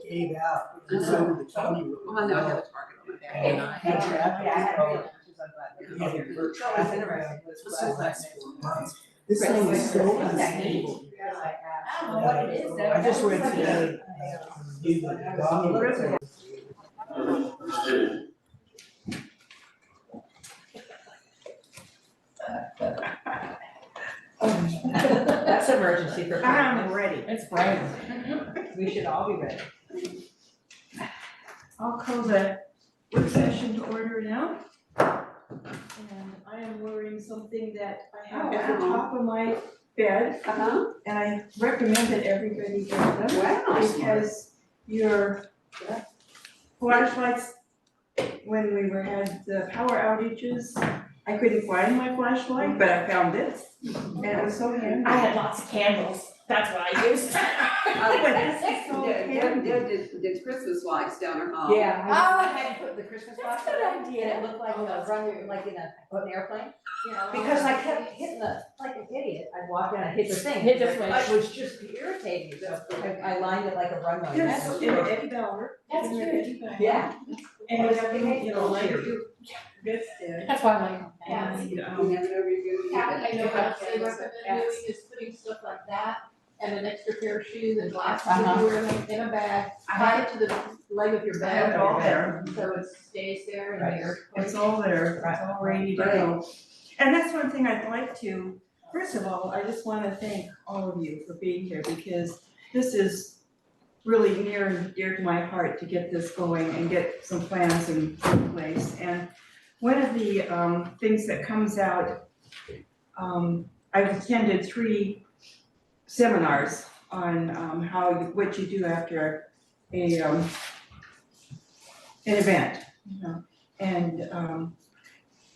gave out, and so did the county really Oh, I know, I have well. a target on my back. And had traffic, Yeah, we had to divert traffic around this last 4 months. This thing is so unstable. I don't know what it is. I just went to review the document. That's emergency I'm preparedness. ready. It's bright. We should all be ready. I'll call the work session to order now. And I am wearing something that I have at the top of my bed, and I recommend that everybody get them. Wow. Because your flashlights, when we had the power outages, I couldn't find my flashlight, but I found this, and it was so handy. I had lots of candles. That's what I used. But this is so handy. Did Christmas lights down her hall. Yeah, Oh, I had to put the Christmas box That's a in, good idea. and it looked like a run, like in an airplane. Yeah. Because I kept hitting like an idiot, I walked in, I hit the thing. It just went. It was just irritating me, so I lined it like a runway. Yes, in an Eddie Bauer. That's In an cute. Eddie Bauer. Yeah. And you have to, you know, like your bits there. That's why I like them. And, You never know where you're gonna Yeah, get I it. know what they recommend doing is putting stuff like that and an extra pair of shoes and glasses if you wear them in a bag. Tie it to the leg of your I have bed. it all there. So it stays there and Right. there. It's all there, it's all ready to go. And that's one thing I'd like to, first of all, I just wanna thank all of you for being here, because this is really near and dear to my heart to get this going and get some plans in place. And one of the things that comes out, I've attended 3 seminars on what you do after an event, you know. And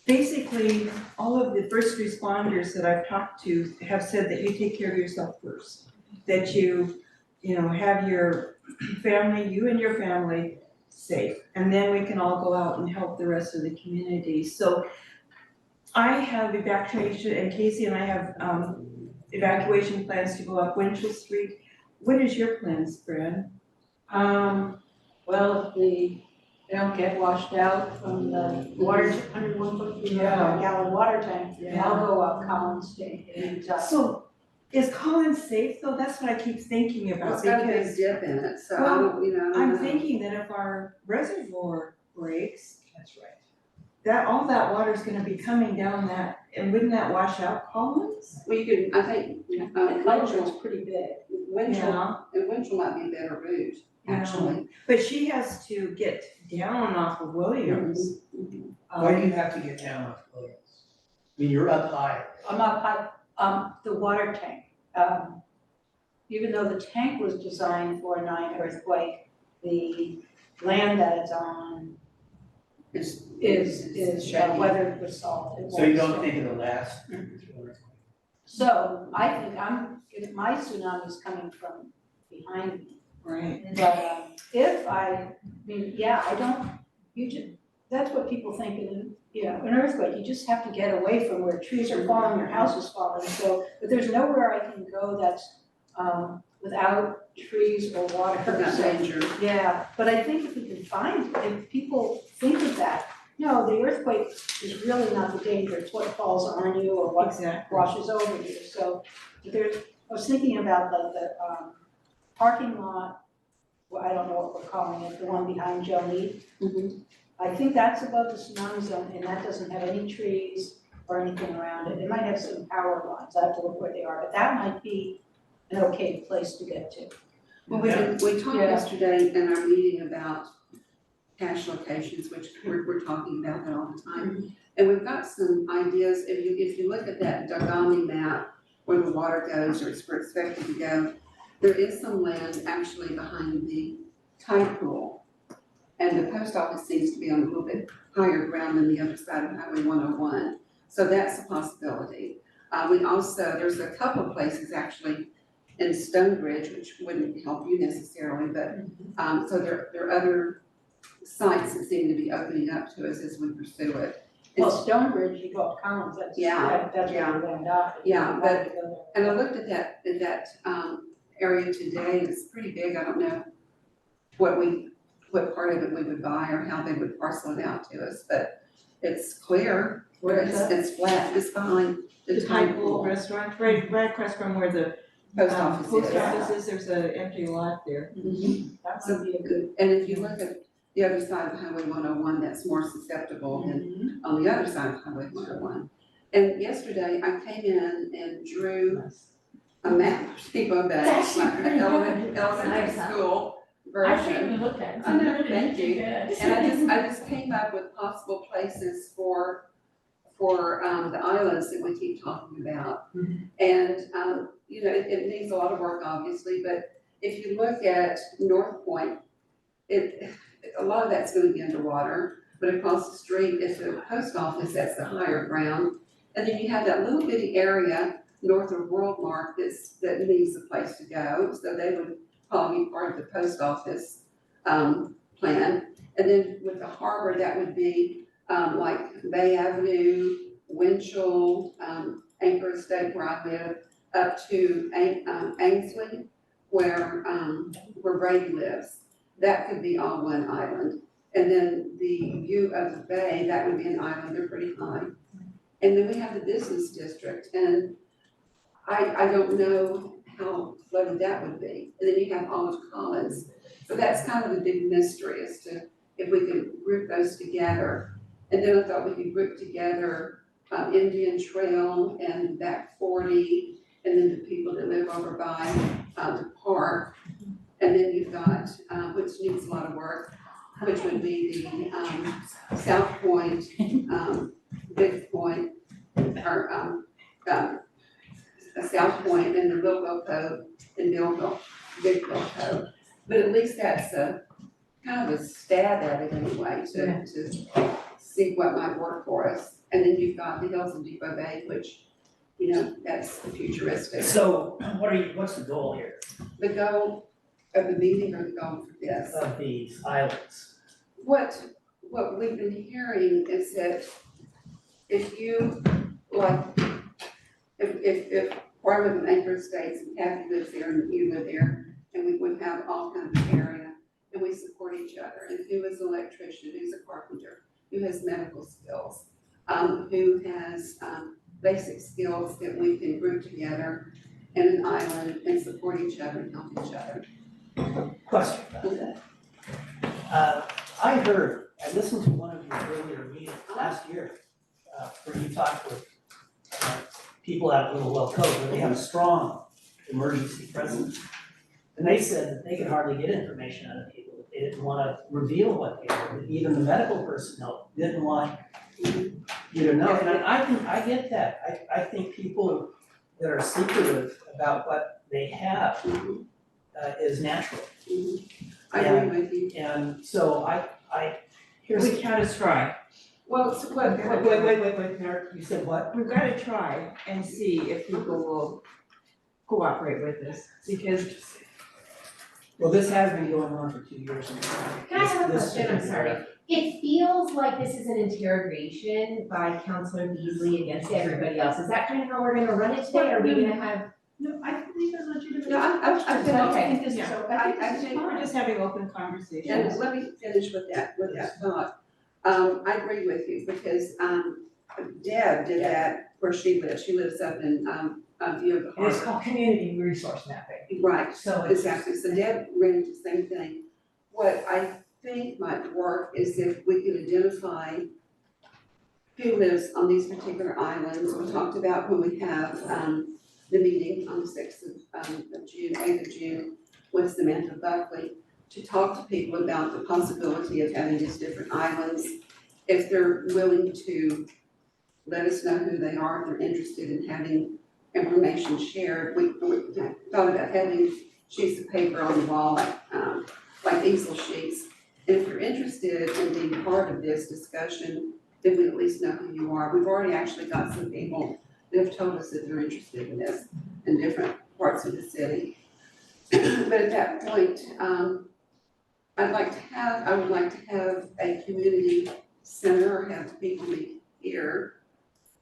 basically, all of the first responders that I've talked to have said that you take care of yourself first. That you know, have your family, you and your family safe. And then we can all go out and help the rest of the community. So I have evacuation, and Casey and I have evacuation plans to go up Winchell Street. What is your plans, Fran? Well, if they don't get washed out from the water, 101 gallon water tank, I'll go up Collins Street and, So is Collins safe though? That's what I keep thinking Well, about, it's got a big because dip in it, so I Well, don't, you know. I I'm don't know. thinking that if our reservoir breaks, That's right. that all that water's gonna be coming down that, and wouldn't that wash out Collins? Well, you could, I think, Collins is Winchell, pretty big. Winchell might be a better route, actually. But she has to get down off of Williams. Why do you have to get down off Williams? I mean, you're up high. I'm up high, the water tank, even though the tank was designed for a 9 earthquake, the land that it's on It's is shaggy. weathered with salt. It So you won't don't think it'll last? So I think my tsunami's coming from behind me. Right. But if I mean, yeah, I don't, that's what people think in, you know, an earthquake, you just have to get away from where trees are falling, your house is falling, so, but there's nowhere I can go that's, without trees or water. Not So, danger. yeah, but I think if we can find, if people think of that, no, the earthquake is really not the danger, it's what falls on you or what Exactly. washes over you, so there's, I was thinking about like the parking lot, well, I don't know what we're calling it, the one behind Joe Mead. I think that's above the tsunami zone and that doesn't have any trees or anything around it, it might have some power lines, I have to look where they are, but that might be an okay place to get to. Well, we talked Yeah. yesterday in our meeting about cache locations, which we're talking about that all the time. And we've got some ideas, if you look at that Dagami map, where the water goes or it's expected to go, there is some land actually behind the tide pool. And the post office seems to be on a little bit higher ground than the other side of Highway 101. So that's a possibility. We also, there's a couple of places actually in Stonebridge, which wouldn't help you necessarily, but, so there are other sites that seem to be opening up to us as we pursue it. Well, Stonebridge, you go up Collins, that's, Yeah, that's where we land up. Yeah, but- You go there. And I looked at that area today, and it's pretty big, I don't know what part of it we would buy or how they would parcel it out to us, but it's clear. Where is that? It's flat, it's behind the The time Depoe pool, restaurant, right across from where the post office is. post office is, there's an empty lot there. Mhm. That would be a good. And if you look at the other side of Highway 101, that's more susceptible than on the other side of Highway 101. And yesterday, I came in and drew a map, Depoe Bay, That's like pretty an good. elementary Nice, huh? school I should version. even look at it. I know, thank you. Good. And I just came up with possible places for the islands that we keep talking about. And, you know, it needs a lot of work, obviously, but if you look at North Point, a lot of that's gonna be underwater, but across the street is the post office, that's the higher ground. And then you have that little bitty area north of Worldmark that needs a place to go, so they would probably be part of the post office, plan. And then with the harbor, that would be, like Bay Avenue, Winchell, Anchor Estate where I live, up to Ainsley, where Brady lives. That could be all one island. And then the view of the bay, that would be an island, they're pretty high. And then we have the business district, and I don't know how flooded that would be. And then you have Olive Collins. So that's kind of a big mystery as to if we could group those together. And then I thought we could group together Indian Trail and Back 40, and then the people that live over by the park. And then you've got, which needs a lot of work, which would be the South Point, Big Point, or South Point and the Billville Cove and Bigville Cove. But at least that's a kind of a stab at it anyway, to see what might work for us. And then you've got the hills of Depoe Bay, which, you know, that's futuristic. So what's the goal here The goal of the meeting or the goal for this? of these islands? What we've been hearing is that if you, like, if I live in Anchor Estates and Kathy lives there and you live there, and we would have all kinds of area, and we support each other, and who is an electrician, who's a carpenter, who has medical skills, who has, basic skills that we can group together in an island and support each other and help each other. Question about that. I listened to one of your earlier meetings last year, where you talked with people out at Little Well Cove, where they have a strong emergency presence. And they said that they could hardly get information out of people, that they didn't wanna reveal what they were, that even the medical personnel didn't want you to know. And I get that, I think people that are secretive about what they have is natural. I agree with you. And so here's. We gotta try. Well, so what, Wait, Mary, you said what? We've gotta try and see if people will cooperate with us, because Well, this has been going on for 2 years. Can I have a This- question? I'm sorry. It feels like this is an interrogation by Counselor Beasley against everybody else. Is that kind of how we're gonna run it today? Are we gonna have? No, I believe it's legitimate. No, I feel I okay. think this is, Yeah. I think this is think we're fine. just having open conversations. and let me finish with that thought. I agree with you, because, Deb did that where she lives up in, View of the And it's Harbor. called community resource mapping, Right, so it's. exactly, so Deb ran into the same thing. What I think might work is if we could identify who lives on these particular islands. We talked about when we have, the meeting on the 6th of June, 8th of June, with Samantha Buckley, to talk to people about the possibility of having these different islands. If they're willing to let us know who they are, if they're interested in having information shared. We thought about having sheets of paper on the wall, like easel sheets. And if you're interested in being part of this discussion, then we at least know who you are. We've already actually got some people that have told us that they're interested in this in different parts of the city. But at that point, I would like to have a community center, or have people meet here.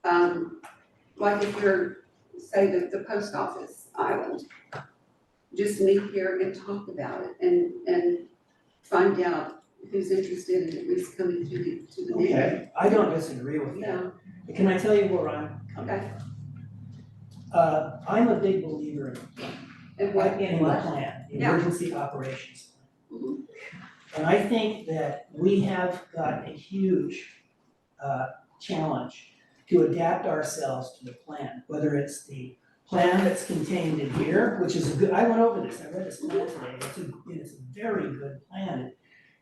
Like if you're, say, the post office island, just meet here and talk about it, and find out who's interested in at least coming to the meeting. Okay, I don't disagree with Yeah, that. Can I tell you where I'm coming okay. from? I'm a big believer And what, in the plan, the Yeah. emergency operations plan. Mhm. And I think that we have got a huge challenge to adapt ourselves to the plan, whether it's the plan that's contained in here, which is a good, I went over this, I read this plan today, it's a very good plan.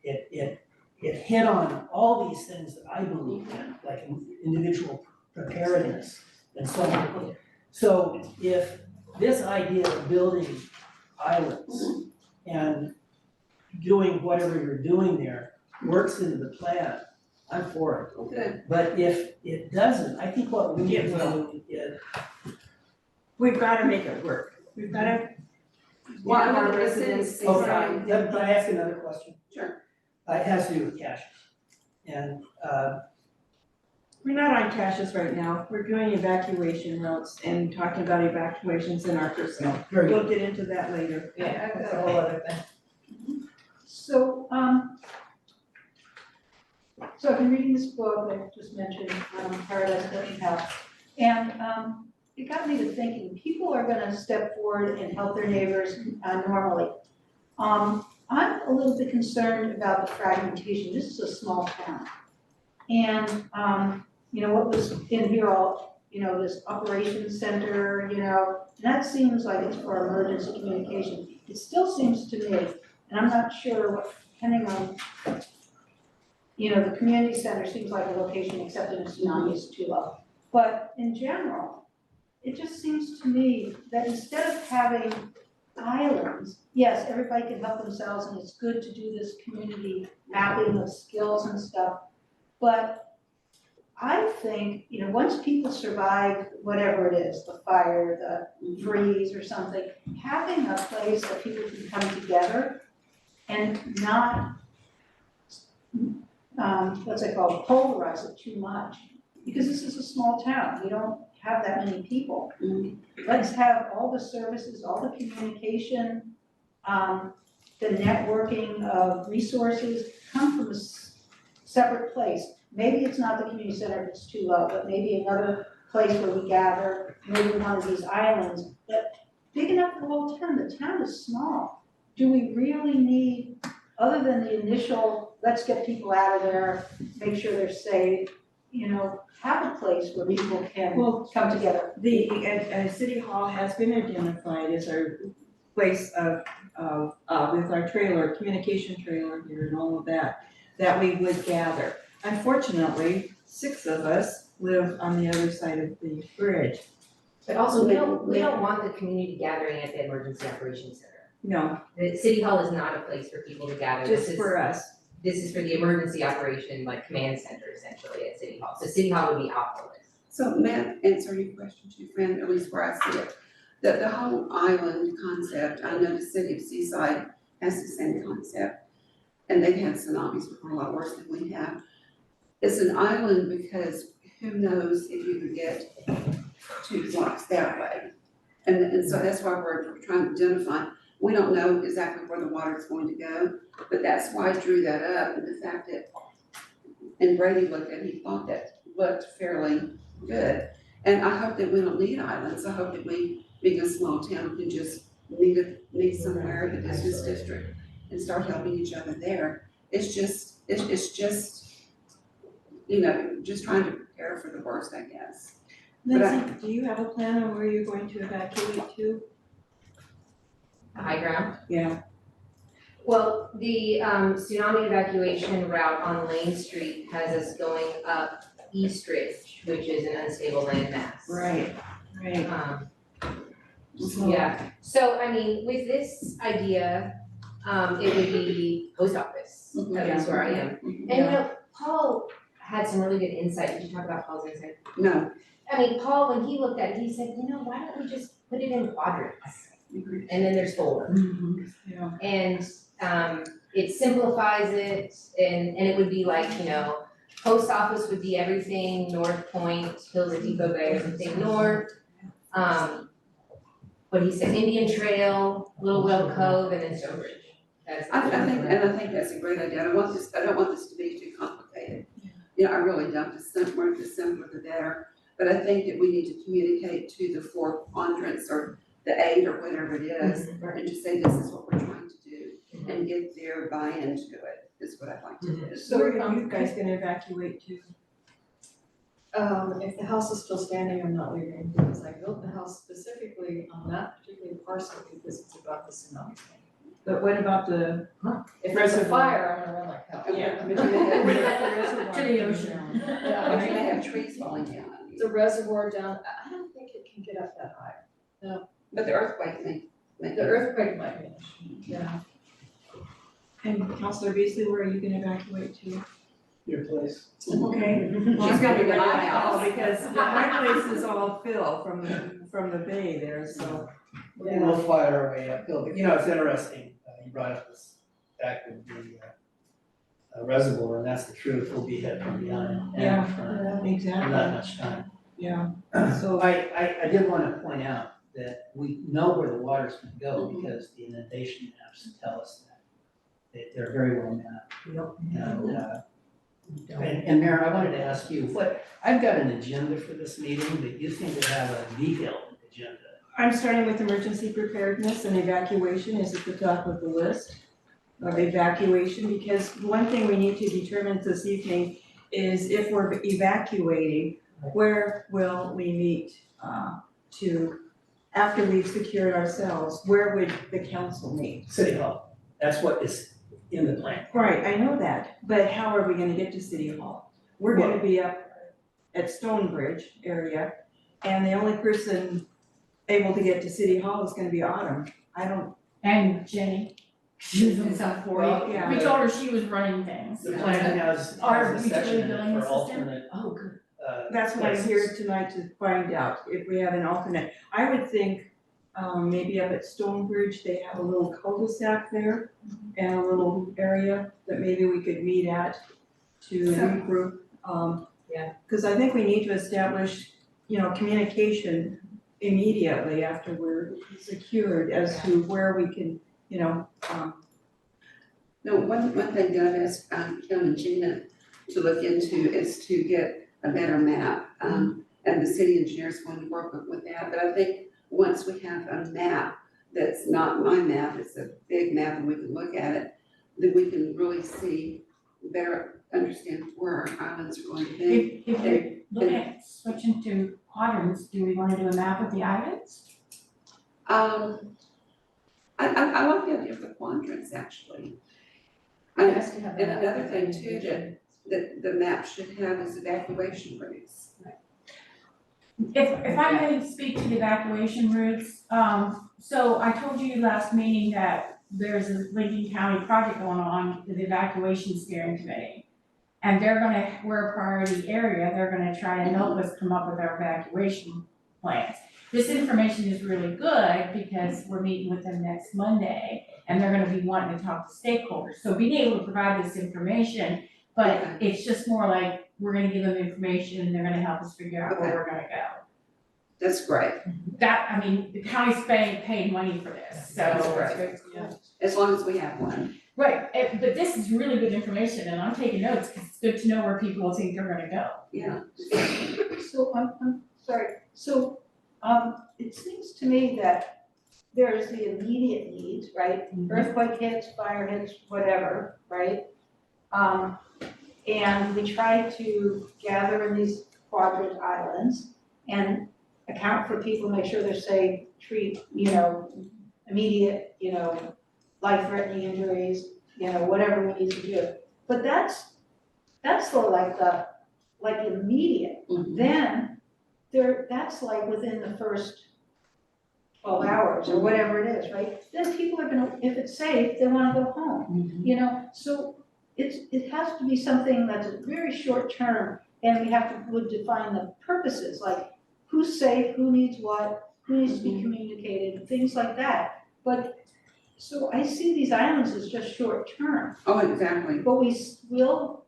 It hit on all these things that I believe in, like individual preparedness and so on. So if this idea of building islands and doing whatever you're doing there works into the plan, I'm for it. okay, But if it doesn't, I think what we need to do is, We've gotta make it work. We've gotta Well, I have our look at the city's residents design. decide. can I ask another question? Sure. It has to do with cash. And, We're not on caches right now. We're doing evacuation routes and talking about evacuations in our personnel. very We'll good. get into that later. Yeah, that's a whole other thing. So, so I've been reading this book I just mentioned, Paradise Ocean House. And, it got me to thinking, people are gonna step forward and help their neighbors, normally. I'm a little bit concerned about the fragmentation. This is a small town. And, you know, what was in here all, you know, this operations center, you know, and that seems like it's for emergency communication. It still seems to me, and I'm not sure what, depending on, you know, the community center seems like a location except in a tsunami is too low. But in general, it just seems to me that instead of having islands, yes, everybody can help themselves and it's good to do this community mapping of skills and stuff. But I think, you know, once people survive whatever it is, the fire, the freeze or something, having a place that people can come together and not, what's it called, polarize it too much. Because this is a small town, we don't have that many people. Let's have all the services, all the communication, the networking of resources come from a separate place. Maybe it's not the community center if it's too low, but maybe another place where we gather, maybe one of these islands, but big enough for the whole town. The town is small. Do we really need, other than the initial, let's get people out of there, make sure they're safe, you know, have a place where people can come together? The, City Hall has been identified as our place of, with our trailer, communication trailer here and all of that we would gather. Unfortunately, 6 of us live on the other side of the bridge. But also, we don't want the community gathering at the Emergency Operations Center. No, The City Hall is not a place for people to gather. This just is- for us. This is for the emergency operation, like command center essentially at City Hall. So City Hall would be off the list. So may I answer your question too, friend, at least where I see it? The whole island concept, I know the city of Seaside has the same concept. And they've had tsunamis before, a lot worse than we have. It's an island because who knows if you could get 2 blocks that way. And so that's why we're trying to identify, we don't know exactly where the water is going to go, but that's why I drew that up, and the fact that, and Brady looked at it, he thought that looked fairly good. And I hope that we don't need islands, I hope that we, being a small town, can just meet somewhere in the business district and start helping each other there. It's just, you know, just trying to prepare for the worst, I guess. But Lindsay, do you have a plan on where you're going to evacuate to? The high ground. Yeah. Well, the tsunami evacuation route on Lane Street has us going up East Ridge, which is an unstable landmass. Right. Yeah, so I mean, with this idea, it would be post office, at least where I am. And you know, Paul had some really good insight. Did you talk about Paul's insight? No. I mean, Paul, when he looked at it, he said, you know, why don't we just put it in quadrants? And then there's 4. Yeah. And it simplifies it and it would be like, you know, post office would be everything North Point, Hills of Depoe Bay, everything north. What he said, Indian Trail, Little Whale Cove, and then Stonebridge. as. I think that's a great idea. I don't want this to be too complicated. You know, I really don't. The simpler the better. But I think that we need to communicate to the four quadrants or the 8 or whatever it is, and just say this is what we're trying to do and get their buy-in to it, is what I'd like to do. So where are you guys gonna evacuate to? If the house is still standing, I'm not leaving, because I built the house specifically on that particular parcel because it's about the tsunami thing. But what about the, If there's a Reservoir. fire, I'm gonna run like hell. Yeah. But you may what have, about the reservoir? To the ocean. but you may have trees falling down on The you. reservoir down, I don't think it can get up that high. But the earthquake may. The earthquake might be an issue, yeah. And Counselor Beasley, where are you gonna evacuate to? Your place. Okay. She's Well, I'm gonna gonna be go my to house. because my place is all fill from the bay there, so. We'll fly our way uphill, but you know, it's interesting, you brought up this fact of the reservoir, and that's the truth, we'll be hit from behind Yeah. and from not Exactly, much time. yeah. So I did wanna point out that we know where the water's gonna go because the inundation maps tell us that. They're very well mapped. And Mayor, I wanted to ask you, I've got an agenda for this meeting, but you seem to have a detailed agenda. I'm starting with emergency preparedness, and evacuation is at the top of the list of evacuation, because one thing we need to determine this evening is if we're evacuating, where will we meet after we've secured ourselves, where would the council meet? City Hall, that's what is in the plan. Right, I know that, but how are we gonna get to City Hall? We're gonna be up at Stonebridge area, and the only person able to get to City Hall is gonna be Autumn. I don't, And Jenny, she was in South Forty. yeah. We told her she was running things. The plan has Our a section utility in billing it for system? alternate, Oh, good. That's what I'm places. here tonight to find out, if we have an alternate. I would think, maybe up at Stonebridge, they have a little cul-de-sac there and a little area that maybe we could meet at to regroup. Yeah. Cause I think we need to establish, communication immediately after we're secured as to where we can, No, one thing that I've asked Kim and Gina to look into is to get a better map. And the city engineer's going to work with that, but I think once we have a map that's not my map, it's a big map and we can look at it, then we can really see, better understand where our islands are going to be. If you're looking at switching to quadrants, do we wanna do a map of the islands? I like the idea of the quadrants, actually. It has to have And that. another thing too, that the map should have is evacuation routes. If I may speak to the evacuation routes, so I told you last meeting that there's a Lincoln County project going on with the evacuation steering committee. And we're a priority area, they're gonna try and help us come up with our evacuation plans. This information is really good because we're meeting with them next Monday and they're gonna be wanting to talk to stakeholders. So being able to provide this information, but it's just more like, we're gonna give them information and they're gonna help us figure out where we're gonna go. That's great, The county's paying money for this, that's so. great, as long as we have one. Right, but this is really good information and I'm taking notes because it's good to know where people think they're gonna go. Yeah. So I'm sorry, so it seems to me that there's the immediate needs, right? Earthquake hits, fire hits, whatever, right? And we try to gather in these quadrant islands and account for people, make sure they're safe, treat, immediate, life-threatening injuries, whatever we need to do. But that's sort of like immediate. Then that's like within the first 12 hours or whatever it is, right? Then people are gonna, if it's safe, they wanna go home, so it has to be something that's very short term, and we would define the purposes, like who's safe, who needs what, who needs to be communicated, things like that. But, so I see these islands as just short term, Oh, exactly. but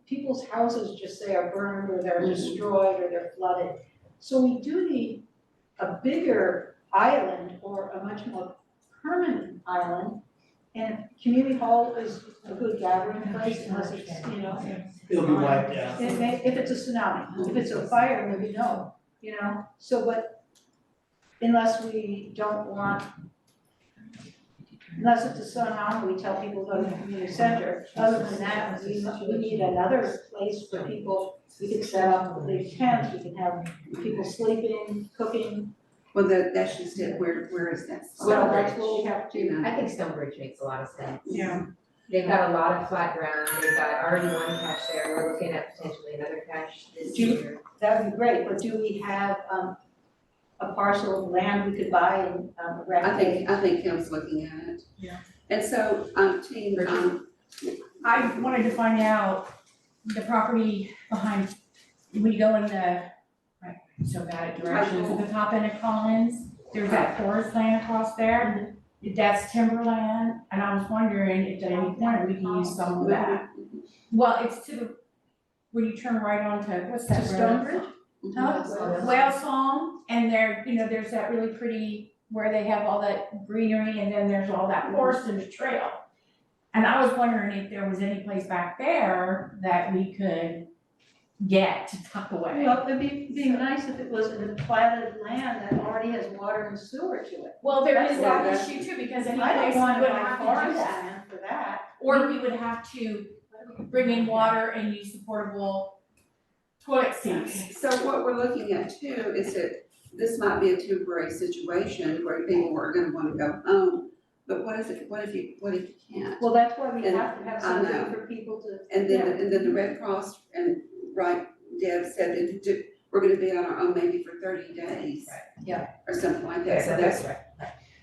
people's houses just say are burned or they're destroyed or they're flooded. So we do need a bigger island or a much more permanent island And community hall is a good gathering place unless it's, It'll be wiped out. if it's a tsunami, if it's a fire, maybe no, so but unless we don't want, unless it's a tsunami, we tell people go to the community center. Other than that, we need another place for people, we can set up a big tent, we can have people sleeping, cooking. Well, that's just it, where is that? Well, that's what we have to. I think Stonebridge makes a lot of sense. Yeah. They've got a lot of flat ground, they've got already one cache there, we're looking at potentially another cache this year. That would be great, but do we have, a parcel of land we could buy and, rent? I think Kim's looking at it. Yeah. And so, team, I wanted to find out the property behind, we go in the, right, so bad at directions, at the top end of Collins, there's that forest land across there. That's timberland, and I was wondering if at any point we can use some of that. Well, it's to the, when you turn right onto, what's that road? Stonebridge? Whale Song, and there, there's that really pretty, where they have all that greenery, and then there's all that forest and the trail. And I was wondering if there was any place back there that we could get to tuck away. Well, it'd be nice if it was in platted land that already has water and sewer to it. Well, there is that That's- issue too, because any I place don't want would to have buy to do forest that. land for that. Or we would have to bring in water and use the portable toilet seats. so what we're looking at too is that this might be a temporary situation where people are gonna wanna go home, but what if you can't? Well, that's why we And have to have I know. something for people to. And then the Red Cross and, right, Deb said that we're gonna be on our own maybe for 30 days. Right. Yeah. Or something like that, so that's, right.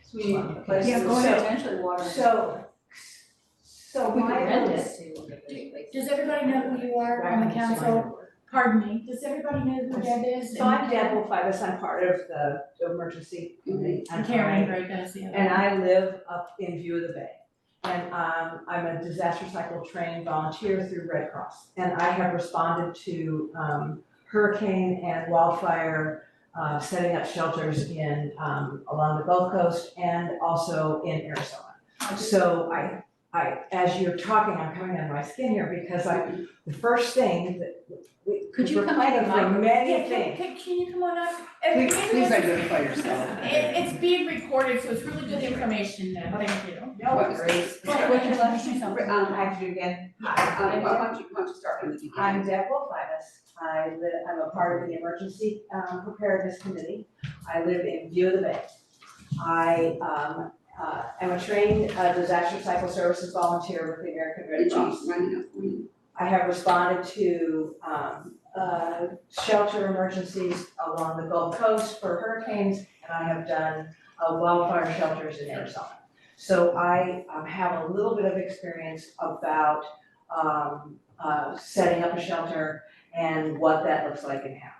So we need a place Yeah, to go ahead. potentially water. So We could my rent little- it to make a place. Does everybody know who you are on the council? Pardon me, does everybody know who Deb is? So I'm Depoe, I'm part of the emergency committee. And Karen, great, that's the other. And I live up in View of the Bay. And I'm a disaster cycle trained volunteer through Red Cross. And I have responded to hurricane and wildfire, setting up shelters in along the Gulf Coast and also in Arizona. So I, as you're talking, I'm coming under my skin here because the first thing that Could you we're come to the planning for microphone? many Yeah, things. can you come on up? please identify yourself. It's being recorded, so it's really good information, thank you. No, What- great. Go ahead, Richard, let me say something. Actually, again, Why don't you start from the beginning? I'm Depoe. I'm a part of the emergency preparedness committee. I live in View of the Bay. I am a trained disaster cycle services volunteer with the American Red Did Cross. you write it up for you? I have responded to shelter emergencies along the Gulf Coast for hurricanes, and I have done wildfire shelters in Arizona. So I have a little bit of experience about setting up a shelter and what that looks like and how.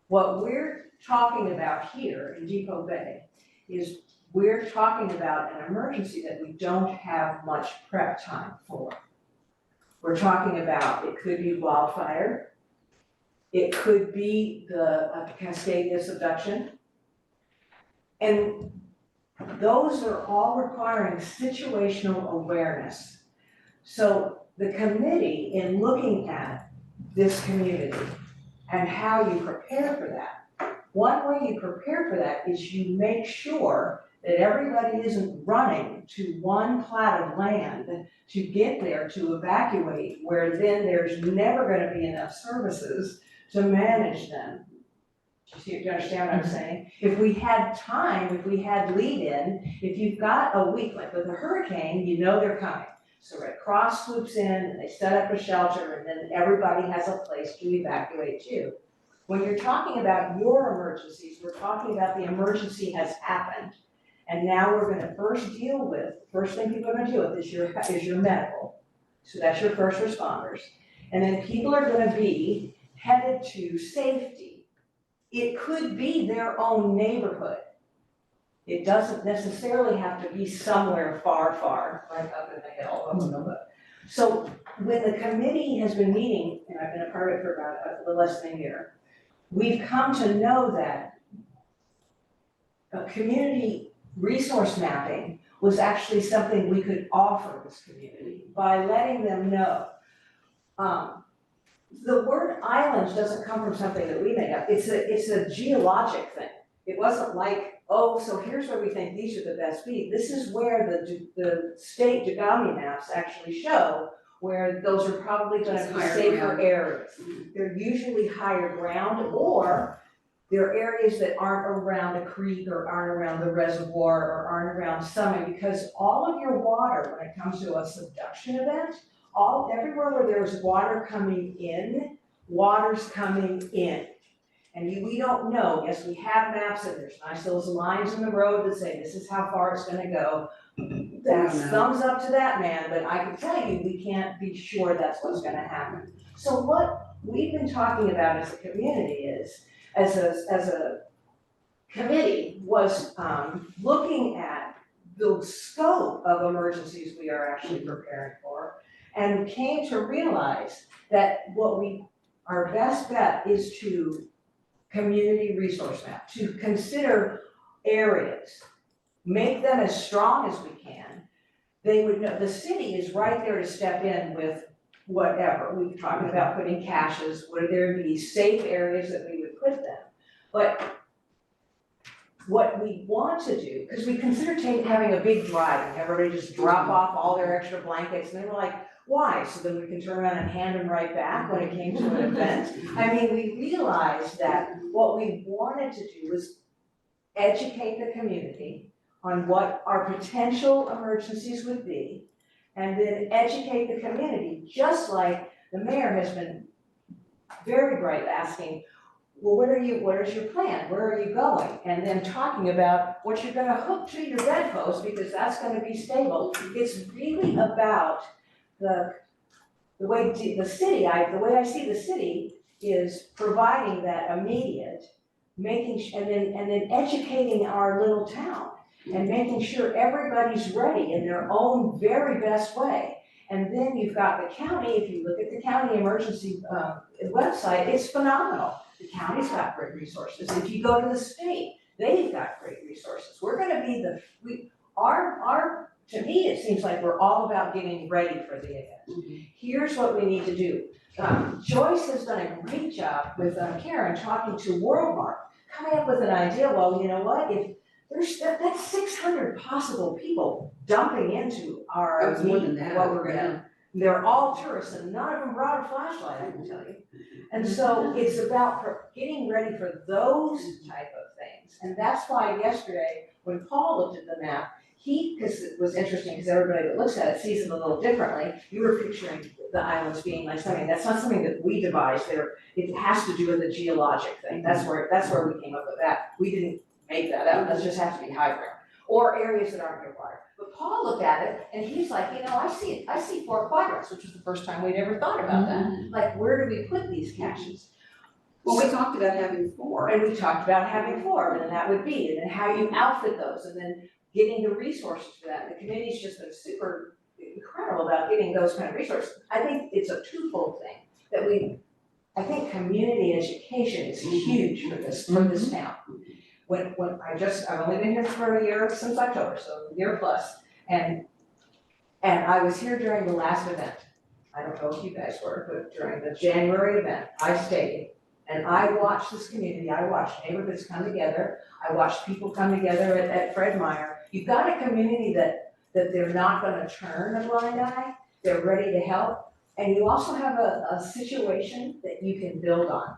What we're talking about here in Depoe Bay is we're talking about an emergency that we don't have much prep time for. We're talking about, it could be wildfire, it could be the Cascadia subduction. And those are all requiring situational awareness. So the committee, in looking at this community and how you prepare for that, one way you prepare for that is you make sure that everybody isn't running to one plat of land to get there to evacuate, where then there's never gonna be enough services to manage them. Do you understand what I'm saying? If we had time, if we had lead in, if you've got a week, like with a hurricane, you know they're coming. So Red Cross swoops in and they set up a shelter and then everybody has a place to evacuate to. When you're talking about your emergencies, we're talking about the emergency has happened. And now we're gonna first thing people are gonna deal with is your medical. So that's your first responders. And then people are gonna be headed to safety. It could be their own neighborhood. It doesn't necessarily have to be somewhere far, far, like up in the hill. So when the committee has been meeting, and I've been a part of it for about a little less than a year, we've come to know that a community resource mapping was actually something we could offer this community by letting them know. The word islands doesn't come from something that we made up, it's a geologic thing. It wasn't like, oh, so here's where we think these are the best be. This is where the state Degami maps actually show where those are probably gonna It's be higher safer ground. areas. They're usually higher ground, or they're areas that aren't around a creek or aren't around the reservoir or aren't around something, because all of your water, when it comes to a subduction event, everywhere where there's water coming in, water's coming in. And we don't know, yes, we have maps and there's nice little lines in the road that say this is how far it's gonna go. That's No. thumbs up to that man, but I can tell you, we can't be sure that's what's gonna happen. So what we've been talking about as a community is, as a committee, was looking at the scope of emergencies we are actually preparing for, and came to realize that our best bet is to community resource map, to consider areas, make them as strong as we can. They would know, the city is right there to step in with whatever. We've talked about putting caches, would there be safe areas that we would put them? But what we want to do, because we considered having a big drive and everybody just drop off all their extra blankets, and they were like, why? So then we can turn around and hand them right back when it came to an event. I mean, we realized that what we wanted to do was educate the community on what our potential emergencies would be, and then educate the community, just like the mayor has been very bright asking, well, what is your plan? Where are you going? And then talking about what you're gonna hook to your bedpost, because that's gonna be stable. It's really about the way I see the city is providing that immediate, and then educating our little town and making sure everybody's ready in their own very best way. And then you've got the county, if you look at the county emergency website, it's phenomenal. The county's got great resources. If you go to the state, they've got great resources. We're gonna be to me, it seems like we're all about getting ready for the event. Here's what we need to do. Joyce has done a great job with Karen talking to Worldmark, coming up with an idea, well, you know what, if that's 600 possible people dumping into our That was more than that. what we're gonna, they're all tourists and none of them brought a flashlight, I can tell you. And so it's about getting ready for those type of things. And that's why yesterday, when Paul looked at the map, because it was interesting, because everybody that looks at it sees it a little differently. You were picturing the islands being like something, that's not something that we devised there. It has to do with the geologic thing. That's where we came up with that. We didn't make that up, that just has to be high ground. Or areas that aren't near water. But Paul looked at it and he's like, I see 4 quadrants, which was the first time we'd ever thought about that. Like, where do we put these caches? Well, we talked about having 4. And we talked about having 4, and then that would be, and then how you outfit those, and then getting the resources for that. The committee's just been super incredible about getting those kind of resources. I think it's a twofold thing that I think community education is huge for this town. When I've only been here for a year since October, so a year plus, and I was here during the last event. I don't know if you guys were, but during the January event, I stayed. And I watched this community, I watched neighborhoods come together, I watched people come together at Fred Meyer. You've got a community that they're not gonna turn a blind eye, they're ready to help. And you also have a situation that you can build on.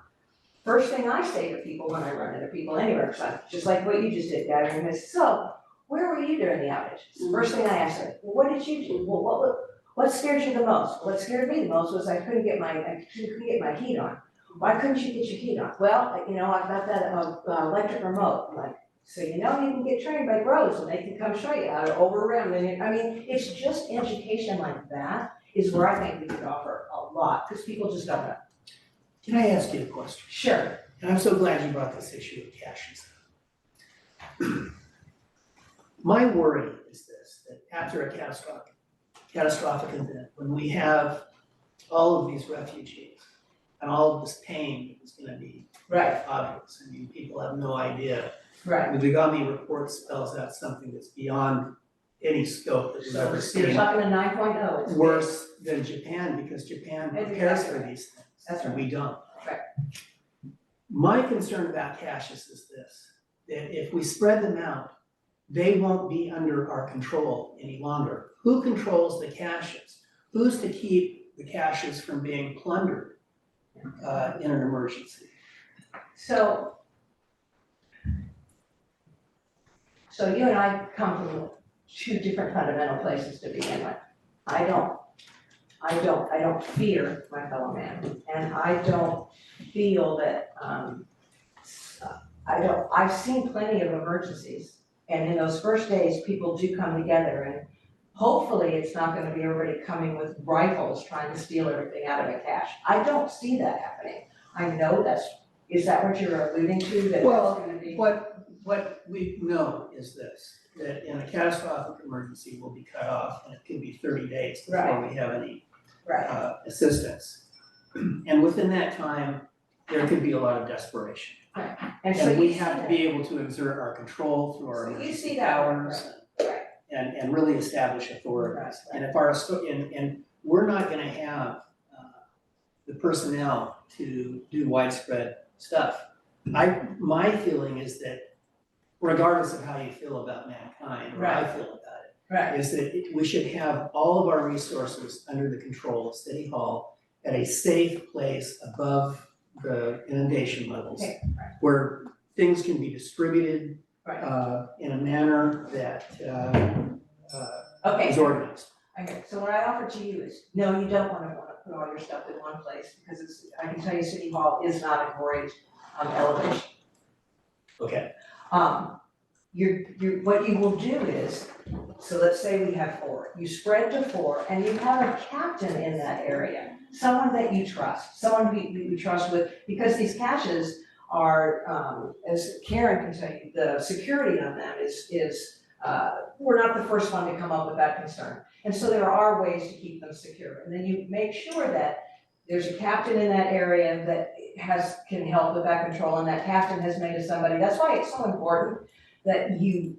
First thing I say to people when I run into people anywhere, just like what you just did, gathering this, so where were you during the outage? First thing I ask them, well, what did you do? Well, what scared you the most? What scared me the most was I couldn't get my heat on. Why couldn't you get your heat on? Well, I've got that electric remote. I'm like, so you can get trained by pros and they can come show you how to overrun. It's just education like that is where I think we could offer a lot, because people just don't know. Can I ask you a question? Sure. And I'm so glad you brought this issue of caches up. My worry is this, that after a catastrophic event, when we have all of these refugees and all of this pain is gonna be Right. obvious. People have no idea. Right. The Degami report spells out something that's beyond any scope that we've ever You're seen. talking a 9.0, it's big. Worse than Japan, because Japan prepares for these things, That's and we don't. Right. My concern about caches is this, that if we spread them out, they won't be under our control any longer. Who controls the caches? Who's to keep the caches from being plundered in an emergency? So you and I come from two different fundamental places to begin with. I don't fear my fellow man, and I don't feel that, I've seen plenty of emergencies, and in those first days, people do come together, and hopefully it's not gonna be everybody coming with rifles trying to steal everything out of a cache. I don't see that happening. I know is that what you're alluding to, that Well, that's gonna be? What we know is this, that in a catastrophic emergency, we'll be cut off, and it could be 30 days before we have any Right, assistance. And within that time, there could be a lot of desperation. and so And we you see have to that. be able to exert our control through our So you emergency see that, powers right. and really establish authorities. And if our, and we're not gonna have the personnel to do widespread stuff. My feeling is that regardless of how you feel about mankind, or I feel about it, Right. is that we should have all of our resources under the control of City Hall at a safe place above the inundation levels, Okay, where things can be distributed in a manner that Okay. is organized. Okay, so what I offer to you is, no, you don't wanna put all your stuff in one place, because I can tell you City Hall is not a great elevation. Okay. What you will do is, so let's say we have 4, you spread to 4, and you have a captain in that area, someone that you trust, someone you trust with, because these caches are, as Karen can tell you, the security on them is we're not the first one to come up with that concern. And so there are ways to keep them secure, and then you make sure that there's a captain in that area that can help with that control, and that captain has made it somebody. That's why it's so important that you,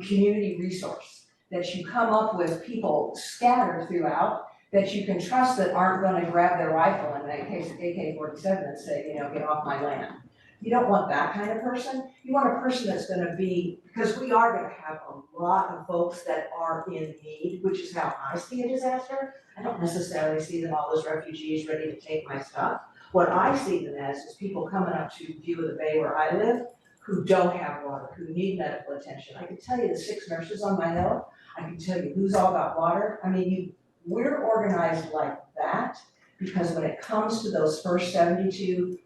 community resource, that you come up with people scattered throughout that you can trust that aren't gonna grab their rifle in that case AK-47 and say, get off my land. You don't want that kind of person. You want a person that's gonna be, because we are gonna have a lot of folks that are in need, which is how I see a disaster. I don't necessarily see them all as refugees ready to take my stuff. What I see them as is people coming up to View of the Bay where I live, who don't have water, who need medical attention. I can tell you the 6 nurses on my hill, I can tell you who's all got water. I mean, we're organized like that, because when it comes to those first 72,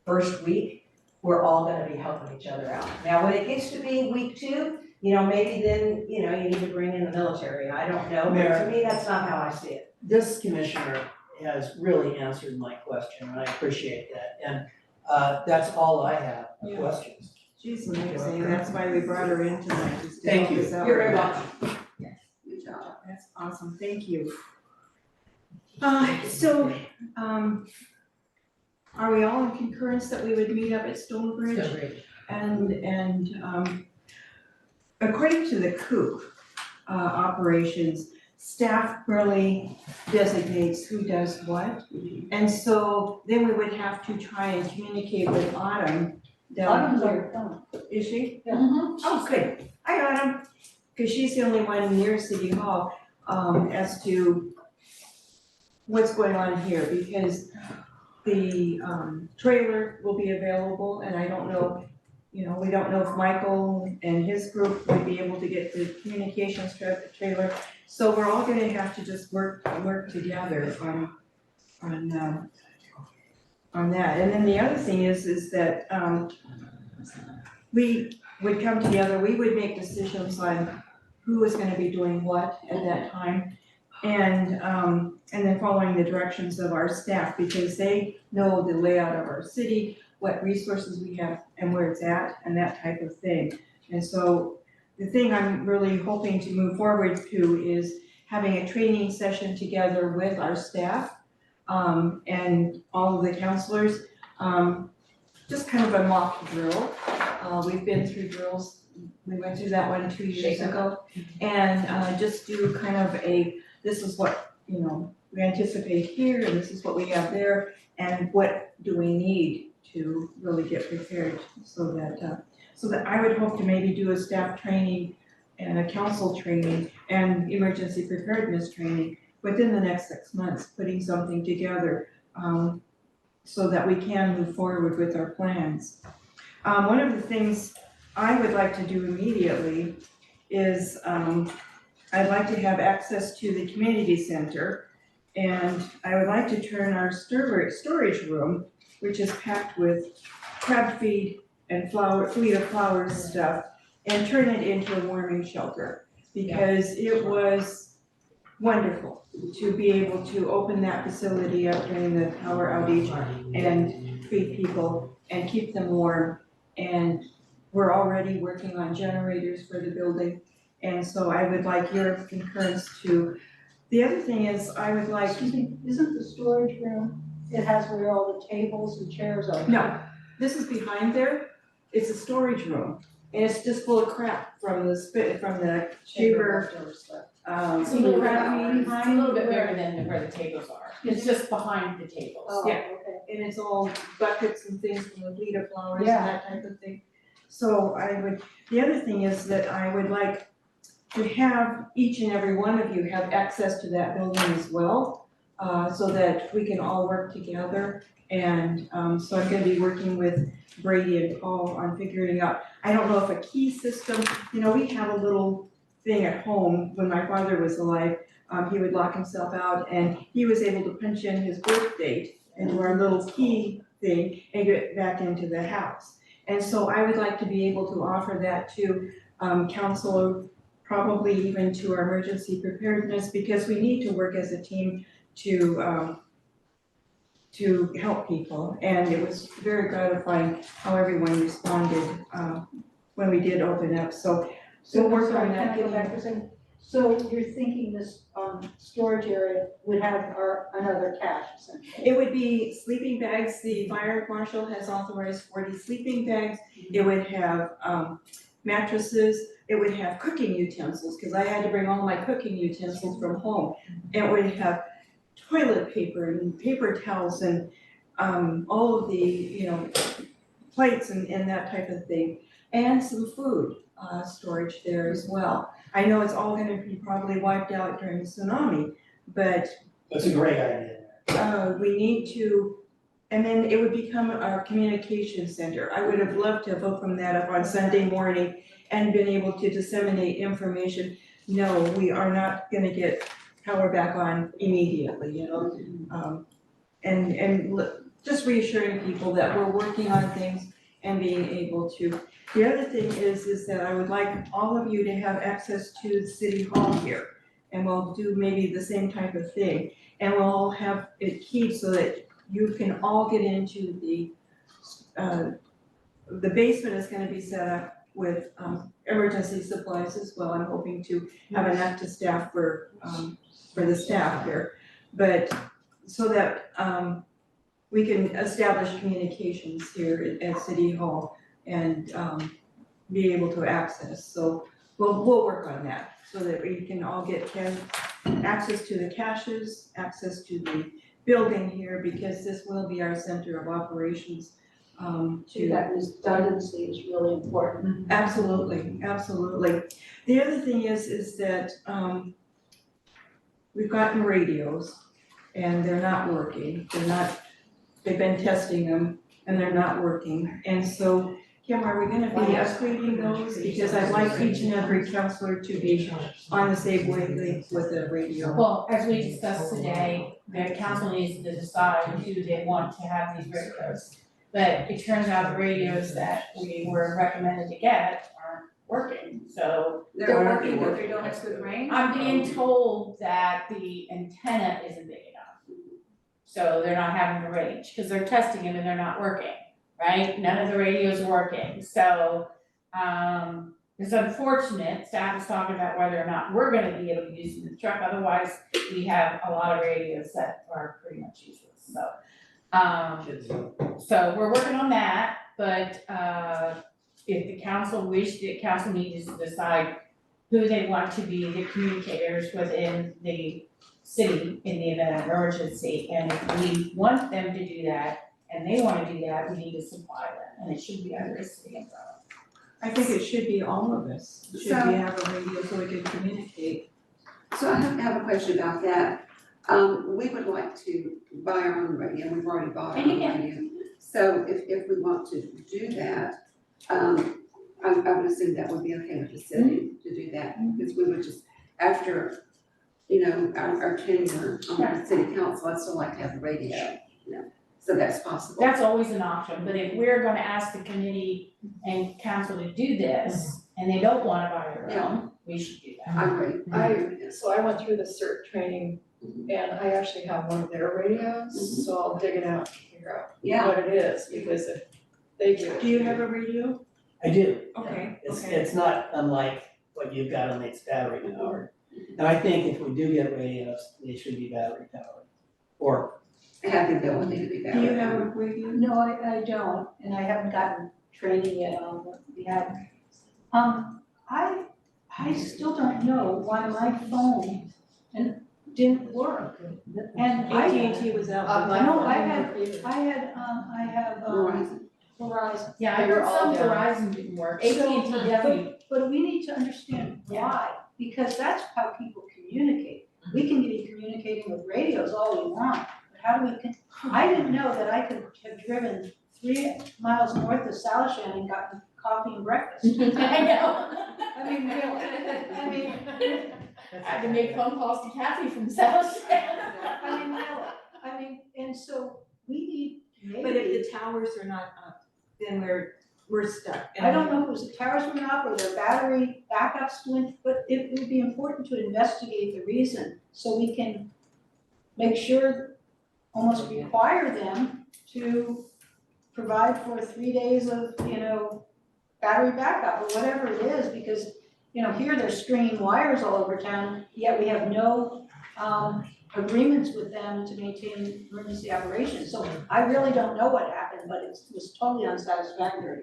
first week, we're all gonna be helping each other out. Now, when it gets to be week 2, maybe then, you need to bring in the military, I don't know, but to me, that's not how I see it. This commissioner has really answered my question, and I appreciate that. And that's all I have for questions. She's amazing, that's why we brought her in tonight, just to Thank help you. us out. You're very welcome. Good job, that's awesome, thank you. Are we all in concurrence that we would meet up at Stonebridge? And according to the COOP operations, staff really designates who does what. And so then we would have to try and communicate with Autumn down here. Is she? Yeah. Oh, good. Hi, Autumn. Because she's the only one near City Hall, as to what's going on here, because the trailer will be available, and I don't know, we don't know if Michael and his group would be able to get the communications trailer. So we're all gonna have to just work together on that. And then the other thing is that we would come together, we would make decisions on who was gonna be doing what at that time. And then following the directions of our staff, because they know the layout of our city, what resources we have and where it's at, and that type of thing. And so the thing I'm really hoping to move forward to is having a training session together with our staff, and all of the counselors, just kind of a mock drill. We've been through drills we went through that one 2 years Shake 'em ago. And just do kind of this is what, we anticipate here, and this is what we have there, and what do we need to really get prepared, so that I would hope to maybe do a staff training and a council training and emergency preparedness training within the next 6 months, putting something together, so that we can move forward with our plans. One of the things I would like to do immediately is, I'd like to have access to the community center, and I would like to turn our storage room, which is packed with crab feed and fleet of flowers stuff, and turn it into a warming shelter. Because it was wonderful to be able to open that facility up during the power outage and feed people and keep them warm. And we're already working on generators for the building, and so I would like your concurrence too. The other thing is, I would like. Excuse me, isn't the storage room, it has where all the tables and chairs are? No, this is behind there, it's a storage room, and it's just full of crap from the chamber, It's a little bit, it's a little bit bigger than where the tables are. It's just behind the tables. Oh, Yeah. okay. and it's all buckets and things from the fleet of flowers and Yeah. that type of thing. So the other thing is that I would like to have each and every one of you have access to that building as well, so that we can all work together. And so I'm gonna be working with Brady and Paul on figuring out, I don't know if a key system, we have a little thing at home when my father was alive. He would lock himself out, and he was able to punch in his birth date into our little key thing and get back into the house. And so I would like to be able to offer that to council, probably even to our emergency preparedness, because we need to work as a team to help people. And it was very gratifying how everyone responded when we did open up. So we'll work on that. Can I go back for a second? So you're thinking this storage area would have another cache essentially? It would be sleeping bags. The fire marshal has authorized 40 sleeping bags. It would have mattresses. It would have cooking utensils, because I had to bring all my cooking utensils from home. It would have toilet paper and paper towels and all of the, plates and that type of thing. And some food storage there as well. I know it's all gonna be probably wiped out during the tsunami, but That's a great idea. we need to, and then it would become our communication center. I would have loved to have opened that up on Sunday morning and been able to disseminate information. No, we are not gonna get power back on immediately, just reassuring people that we're working on things and being able to. The other thing is that I would like all of you to have access to the city hall here. And we'll do maybe the same type of thing. And we'll have it keyed so that you can all get into the basement is gonna be set up with emergency supplies as well. I'm hoping to have enough to staff for the staff here. But so that we can establish communications here at City Hall and be able to access. So we'll work on that so that we can all get access to the caches, access to the building here, because this will be our center of operations. That redundancy is really important. Absolutely, absolutely. The other thing is that we've gotten radios and they're not working. They've been testing them and they're not working. And so, Kim, are we gonna be upgrading those? Because I'd like each and every counselor to be on the same wavelength with a radio. Well, as we discussed today, the council needs to decide who they want to have these radios. But it turns out the radios that we were recommended to get aren't working, so. They're working, but they don't have good range? I'm being told that the antenna isn't big enough. So they're not having the range, because they're testing them and they're not working, right? None of the radios are working, so, it's unfortunate. Staff is talking about whether or not we're gonna be able to use them in the truck, otherwise we have a lot of radios that are pretty much useless, so. So we're working on that, but, if the council wished, the council needs to decide who they want to be the communicators within the city in the event of emergency. And if we want them to do that, and they wanna do that, we need to supply them, and it should be under a city umbrella. I think it should be all of us, should So- we have a radio so we can communicate? So I have a question about that. We would like to buy our own radio, we've already bought our own radio. So if we want to do that, I would assume that would be okay with the city to do that, because we would just, after, our tenure on the city council, I'd still like to have the radio, so that's possible. That's always an option, but if we're gonna ask the committee and council to do this, and they don't wanna buy their own, we should do that. I agree. So I went through the CERT training and I actually have one of their radios, so I'll dig it out and figure out Yeah. what it is, because if they do it. Do you have a radio? I do. Okay, It's, okay. it's not unlike what you've got on its battery powered. And I think if we do get radios, they should be battery powered. Or, Have the ability to be better. Do you have a radio? No, I don't, and I haven't gotten training yet on what we have. I still don't know why my phone didn't work. And AT&T was out. No, I have Verizon. Yeah, I They were heard some all down. Verizon didn't work, So, AT&T definitely, But we need to understand why, because that's how people communicate. We can be communicating with radios all we want, but how do we, I didn't know that I could have driven 3 miles north of Salishan and gotten coffee and breakfast. I know. I mean, really, I had to make phone calls to Kathy from South I mean, and so we need maybe. But if the towers are not up, then we're stuck. I don't know if it was the towers went up or their battery backups went, but it would be important to investigate the reason, so we can make sure, almost require them to provide for 3 days of, battery backup or whatever it is, because, here they're stringing wires all over town, yet we have no, agreements with them to maintain emergency operations. So I really don't know what happened, but it was totally unsatisfactory.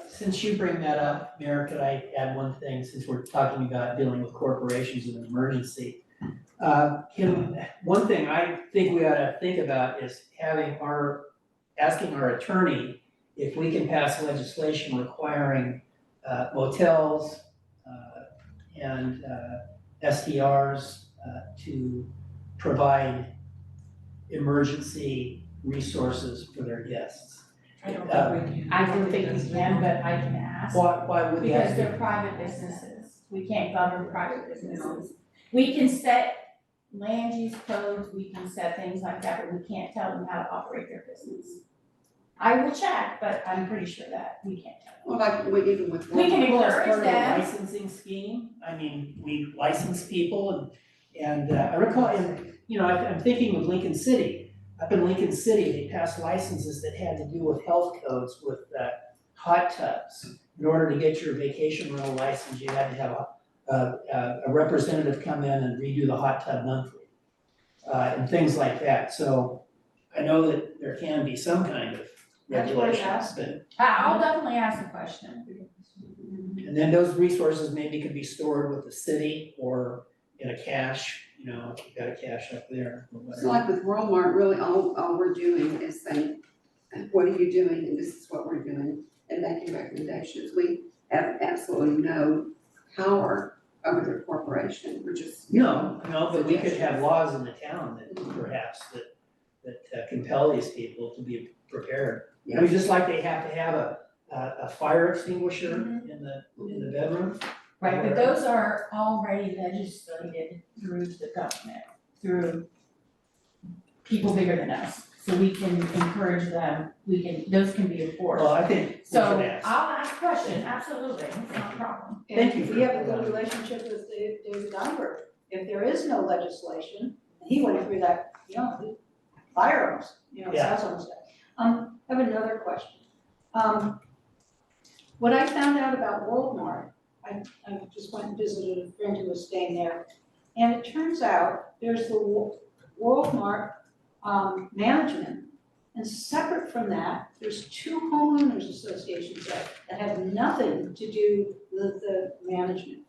since you bring that up, Mayor, could I add one thing, since we're talking about dealing with corporations in an emergency? One thing I think we ought to think about is asking our attorney if we can pass legislation requiring motels and STRs to provide emergency resources for their guests. I don't think we can. I don't think we can, but I can ask. Why would Because that they're private businesses, we can't govern private businesses. We can set land use codes, we can set things like that, but we can't tell them how to operate their business. I will check, but I'm pretty sure that we can't tell them. Well, like, even with. We can Well, as encourage part of the them. licensing scheme, I mean, we license people and I recall, I'm thinking of Lincoln City. Up in Lincoln City, they passed licenses that had to do with health codes with hot tubs. In order to get your vacation rental license, you had to have a representative come in and redo the hot tub monthly. And things like that, so I know that there can be some kind of That's what I regulations, asked. but. I'll definitely ask the question. And then those resources maybe could be stored with the city or in a cache, if you've got a cache up there or So whatever. like with Walmart, really all we're doing is saying, what are you doing, and this is what we're doing, and making recommendations. We have absolutely no power over their corporation, we're just. No, but we could have laws in the town that perhaps that compel these people to be prepared. Just like they have to have a fire extinguisher in the bedroom. Right, but those are already legislated through the government, through people bigger than us. So we can encourage them, those can be enforced. Well, I think we should So ask. I'll ask a question, absolutely, it's not a problem. Thank you And for we have a that. good relationship with David Dunbar. If there is no legislation, and he went through that, firearms, Yeah. that's what I'm saying. I have another question. What I found out about Worldmart, I just went and visited a friend who was staying there, and it turns out there's the Worldmart management, And separate from that, there's 2 homeowners associations there that have nothing to do with the management.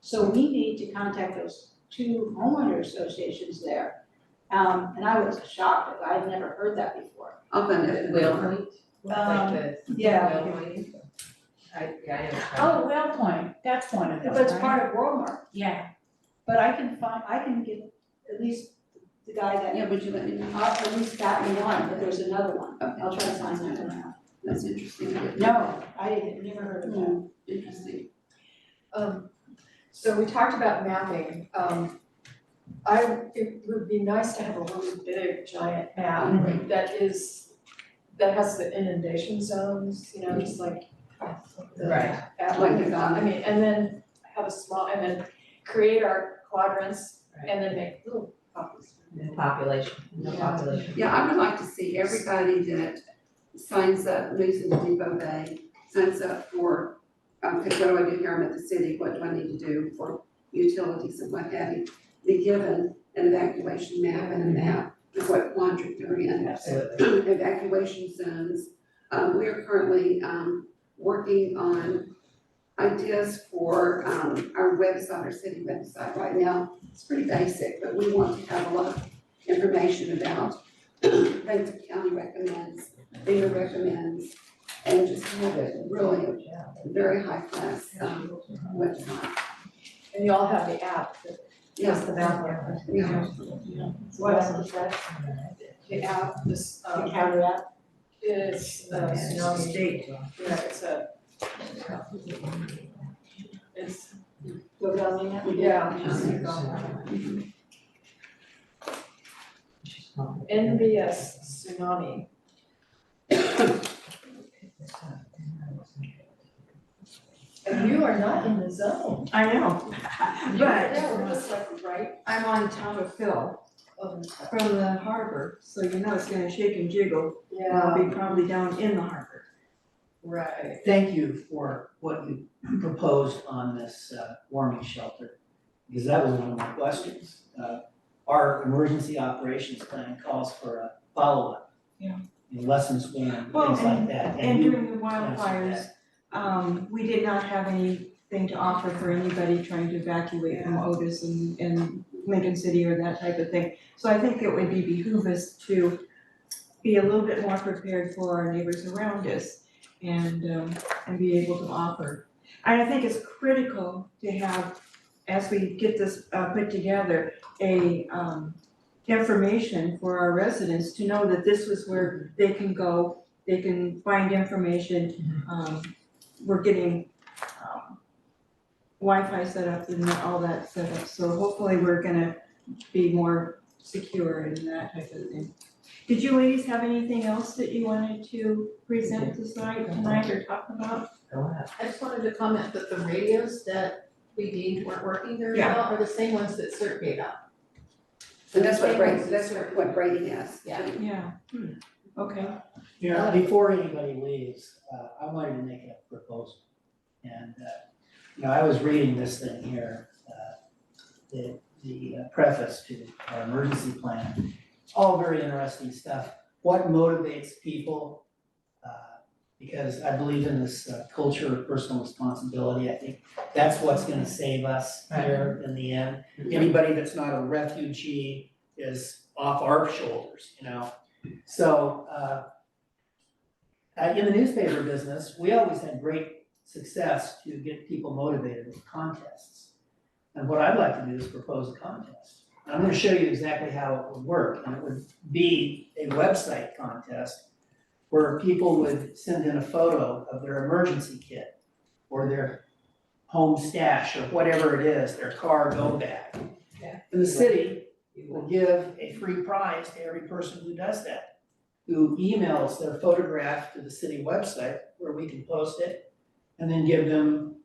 So we need to contact those 2 homeowner associations there. And I was shocked, I had never heard that before. I'll find it. Whale Point, like the Yeah, Whale Point. I know. Oh, Whale Point, that's one of them, but it's right? part of Walmart, Yeah, but I can get at least the guy that, Yeah, would you let me know? at least that one, but there's another one. Okay. I'll try to find that one out. That's interesting. No, I had never heard of that. Interesting. So we talked about mapping, it would be nice to have a really big giant map that has the inundation zones, you know, just like the. Right. Like the I mean, and then have a small, and then create our quadrants and then make little copies. The population, Yeah, I would like to see everybody that signs up, moves into Depoe Bay, signs up for, okay, what do I do here, I'm at the city, what do I need to do for utilities and what have you? Be given an evacuation map and a map of what quadrant they're in. Absolutely. Evacuation zones. We are currently, working on ideas for, our website, our city website right now. It's pretty basic, but we want to have a lot of information about things the county recommends, FEMA recommends, and just have it really a very high class, website. And you all have the app that has the map. Yeah. What is that? The app, this, The county app. is, tsunami. State. Yeah, it's, Go down in that. yeah. NBS tsunami. And you are not in the zone. I know, but Yeah, we're just like right I'm on top of Phil over. from the harbor, so you know it's gonna shake and jiggle. Yeah, I'll be probably down in the harbor. right. Thank you for what you proposed on this warming shelter, because that was one of my questions. Our emergency operations plan calls for a follow-up. Yeah. Lessons learned, Well, things like that. And you during the answered wildfires, that. we did not have anything to offer for anybody trying to evacuate from Otis and Lincoln City or that type of thing. So I think it would behoove us to be a little bit more prepared for our neighbors around us and be able to offer. And I think it's critical to have, as we get this put together, a information for our residents to know that this was where they can go, they can find information. We're getting Wi-Fi set up and all that set up, so hopefully we're gonna be more secure and that type of thing. Did you ladies have anything else that you wanted to present tonight or talk about? I just wanted to comment that the radios that we deemed weren't working very Yeah. well are the same ones that CERT gave out. And that's what Brady has. Yeah. Yeah, okay. You know, before anybody leaves, I wanted to make a proposal. And, you know, I was reading this thing here, the preface to our emergency plan. All very interesting stuff. What motivates people? Because I believe in this culture of personal responsibility. I think that's what's gonna save us here in the end. Anybody that's not a refugee is off our shoulders, you know? So, in the newspaper business, we always had great success to get people motivated with contests. And what I'd like to do is propose a contest. I'm gonna show you exactly how it would work, and it would be a website contest where people would send in a photo of their emergency kit or their home stash or whatever it is, their car go bag. Yeah. And the city will give a free prize to every person who does that, who emails their photograph to the city website where we can post it, and then give them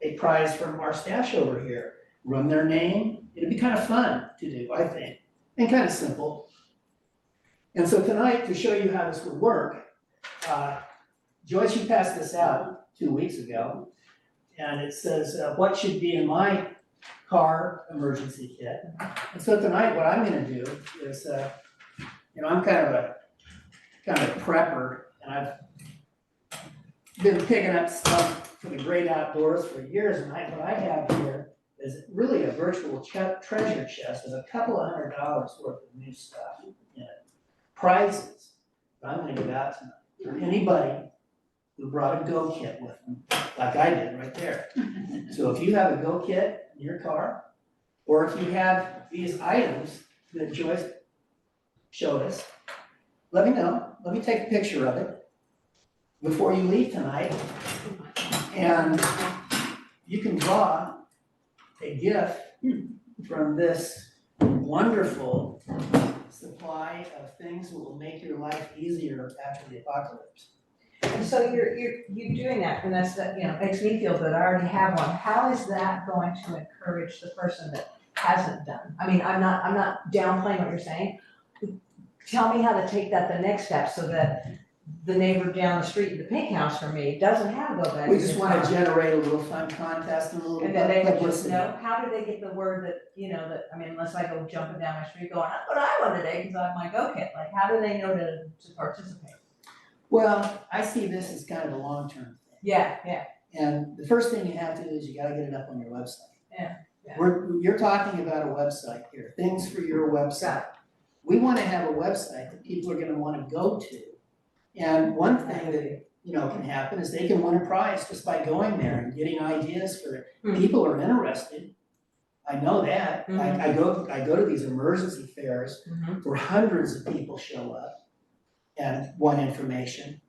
a prize from our stash over here. Run their name. It'd be kind of fun to do, I think, and kind of simple. And so tonight, to show you how this would work, Joyce, you passed this out 2 weeks ago, and it says, what should be in my car emergency kit? And so tonight, what I'm gonna do is, you know, I'm kind kind of prepper, and I've been picking up stuff for the great outdoors for years, and what I have here is really a virtual treasure chest. There's a couple of $100 worth of new stuff in it. Prizes that I'm gonna give out tonight for anybody who brought a Go kit with them, like I did right there. So if you have a Go kit in your car, or if you have these items that Joyce showed us, let me know. Let me take a picture of it before you leave tonight. And you can draw a gift from this wonderful supply of things that will make your life easier after the apocalypse. And so you're doing that, and that's, that, makes me feel good, I already have one. How is that going to encourage the person that hasn't done? I mean, I'm not downplaying what you're saying. Tell me how to take that the next step so that the neighbor down the street in the pink house for me doesn't have a go bag. We just wanna generate a little fun contest and a little And then they would just publicity. know, how do they get the word that, unless I go jumping down my street going, that's what I want today, because I have my go kit, like, how do they know to participate? Well, I see this as kind of a long-term thing. Yeah. And the first thing you have to do is you gotta get it up on your website. Yeah. You're talking about a website here, things for your website. We wanna have a website that people are gonna wanna go to. And one thing that, can happen is they can win a prize just by going there and getting ideas for, people are interested. I know that. I go to these emergency fairs where hundreds of people show up and want information.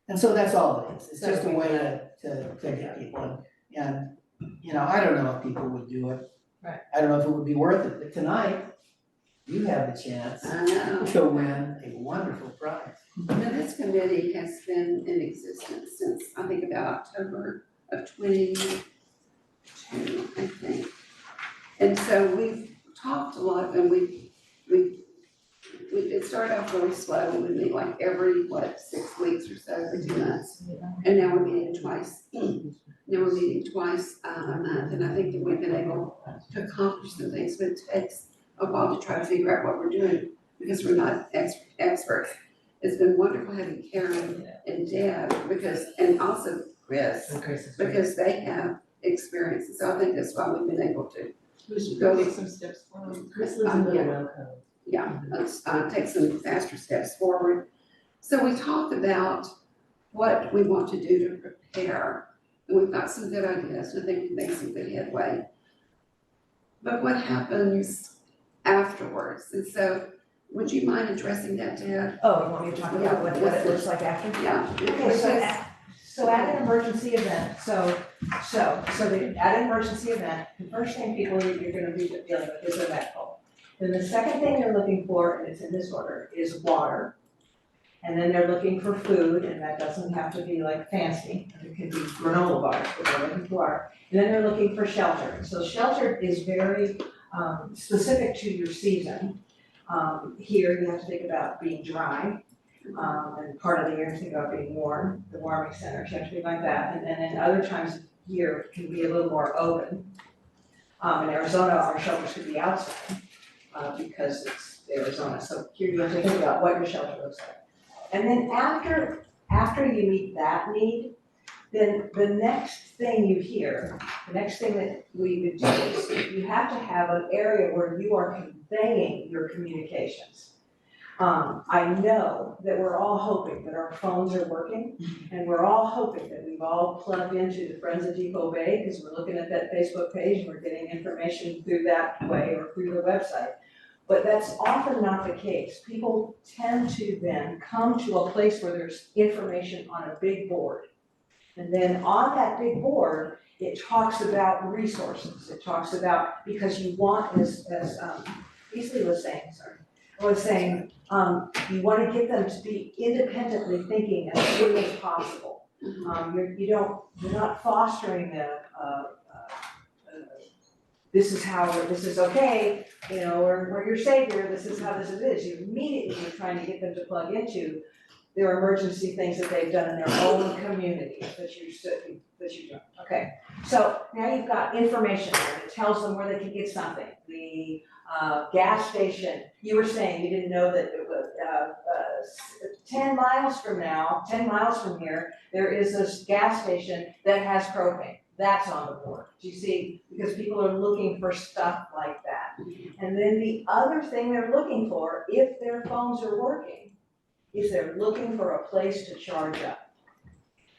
And so that's all it is. It's just a way to get people in. And, I don't know if people would do it. Right. I don't know if it would be worth it, but tonight, you have the chance I know. to win a wonderful prize. Now, this committee has been in existence since, I think, about October of 22, I think. And so we've talked a lot, and it started off really slow. We would meet like every, 6 weeks or so, every 2 months. And now we're meeting twice. Now we're meeting twice a month, and I think that we've been able to accomplish some things, but it takes a while to try to figure out what we're doing, because we're not experts. It's been wonderful having Karen and Deb, and also Chris, because they have experience. And so I think that's why we've been able to go Take some steps forward. Chris lives in Little let's take some faster steps forward. So we talked about what we want to do to prepare, and we've got some good ideas, and I think we've made some good headway. But what happens afterwards? And so, would you mind addressing that, Deb? Oh, you want me to talk about what it looks like after? Yeah. Okay, so at an emergency event, at an emergency event, the first thing you're gonna be dealing with is a medical. Then the second thing they're looking for, and it's in this order, is water. And then they're looking for food, and that doesn't have to be like fancy, it can be granola bars, but they're looking for water. And then they're looking for shelter. So shelter is very specific to your season. Here you have to think about being dry, and part of the year you think about being warm, the warming centers, you have to think like that. And then in other times of year, it can be a little more open. In Arizona, our shelters could be outside, because it's Arizona. So here you have to think about what your shelter looks like. And then after you meet that need, then the next thing the next thing that we would do is you have to have an area where you are conveying your communications. I know that we're all hoping that our phones are working, and we're all hoping that we've all plugged into the Friends of Depoe Bay, because we're looking at that Facebook page and we're getting information through that way or through the website. But that's often not the case. People tend to then come to a place where there's information on a big board. And then on that big board, it talks about resources. It talks about, because you want, as Beasley was saying, you want to get them to be independently thinking as soon as possible. You're not fostering them, this is okay, we're your savior, this is how this is. You immediately are trying to get them to plug into, their emergency things that they've done in their own communities that you've done. Okay, so now you've got information there that tells them where they can get something. The gas station, you were saying you didn't know that it was 10 miles from here, there is this gas station that has propane. That's on the board. Do you see? Because people are looking for stuff like that. And then the other thing they're looking for, if their phones are working, is they're looking for a place to charge up.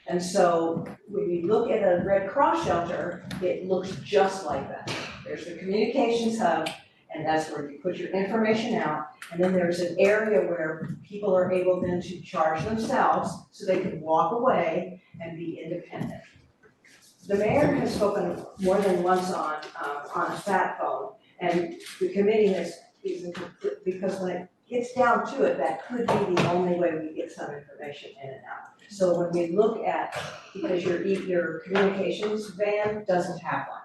And so when you look at a Red Cross shelter, it looks just like that. There's the communications hub, and that's where you put your information out. And then there's an area where people are able then to charge themselves so they can walk away and be independent. The mayor has spoken more than once on a sat phone, and the committee because when it gets down to it, that could be the only way we get some information in and out. So when we look at, because your communications van doesn't have one.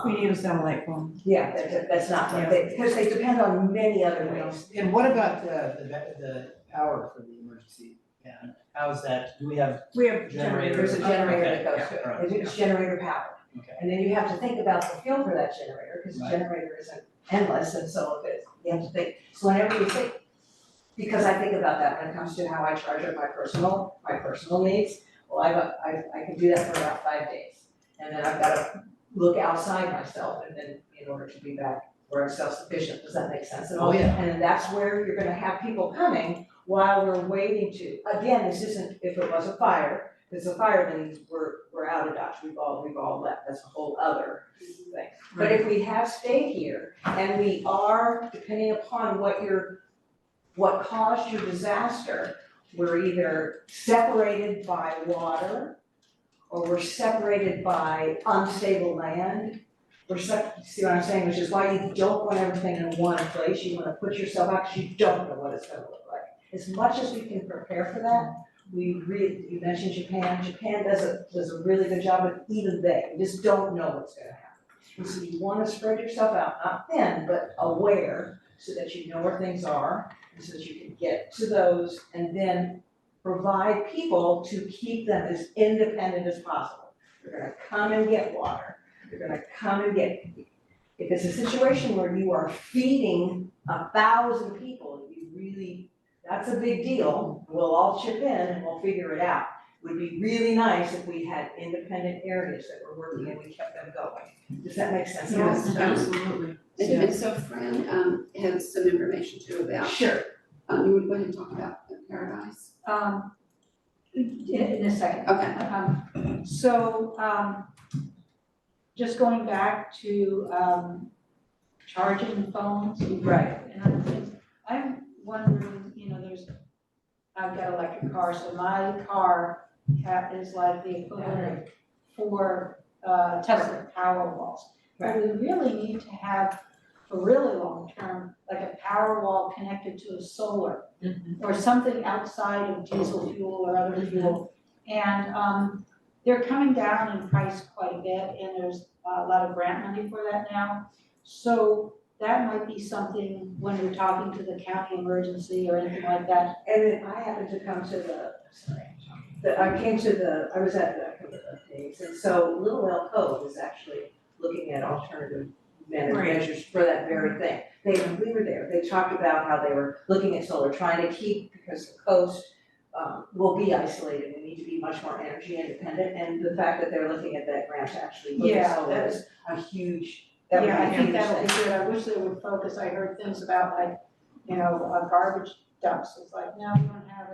We need a satellite phone. Yeah, that's not, because they depend on many other ways. And what about the power for the emergency? Yeah, how's that, do we have We have generator? There's a generator that goes to Okay, it, it's generator power. Okay. And then you have to think about the fuel for that generator, because the Right. generator isn't endless, and so you have to think, so whenever you think, because I think about that when it comes to how I charge up my personal needs, well, I can do that for about 5 days. And then I've gotta look outside myself, and then in order to be back where I'm self-sufficient, does that make sense at all? Oh, yeah. And then that's where you're gonna have people coming while we're waiting to, again, this isn't, if it was a fire, if it's a fire, then we're out of Dodge, we've all left, that's a whole other thing. But if we have stayed here, and we are, depending upon what caused your disaster, we're either separated by water, or we're separated by unstable land. See what I'm saying, which is why you don't want everything in one place, you wanna put yourself out, because you don't know what it's gonna look like. As much as we can prepare for that, you mentioned Japan does a really good job, but even they just don't know what's gonna happen. And so you wanna spread yourself out, not thin, but aware, so that you know where things are, and so that you can get to those, and then provide people to keep them as independent as possible. They're gonna come and get water, they're gonna come and get, if it's a situation where you are feeding 1,000 people, that's a big deal, we'll all chip in and we'll figure it out. Would be really nice if we had independent areas that were working and we kept them going. Does that make sense? Yes, absolutely. And so Fran has some information too about. Sure. You would go ahead and talk about the Paradise. In a second. Okay. Just going back to, charging phones. Right. And other things, I'm wondering, I've got an electric car, so my car is like the equivalent of 4 Tesla Powerwalls. But we really need to have, for really long term, like a Powerwall connected to a solar or something outside of diesel fuel or other fuel. And they're coming down in price quite a bit, and there's a lot of grant money for that now. So that might be something when we're talking to the county emergency or anything like that. And then I happened to come to I was at the couple of things, and so Little Elk Cove is actually looking at alternative measures for that very thing. We were there, they talked about how they were looking at solar, trying to keep, because the coast will be isolated, we need to be much more energy independent, and the fact that they're looking at that grant to actually look at solar is a huge, that would be a Yeah, I think huge that would be thing. good. I wish they would focus. I heard things about like, garbage dumps. It's like, no, we don't have a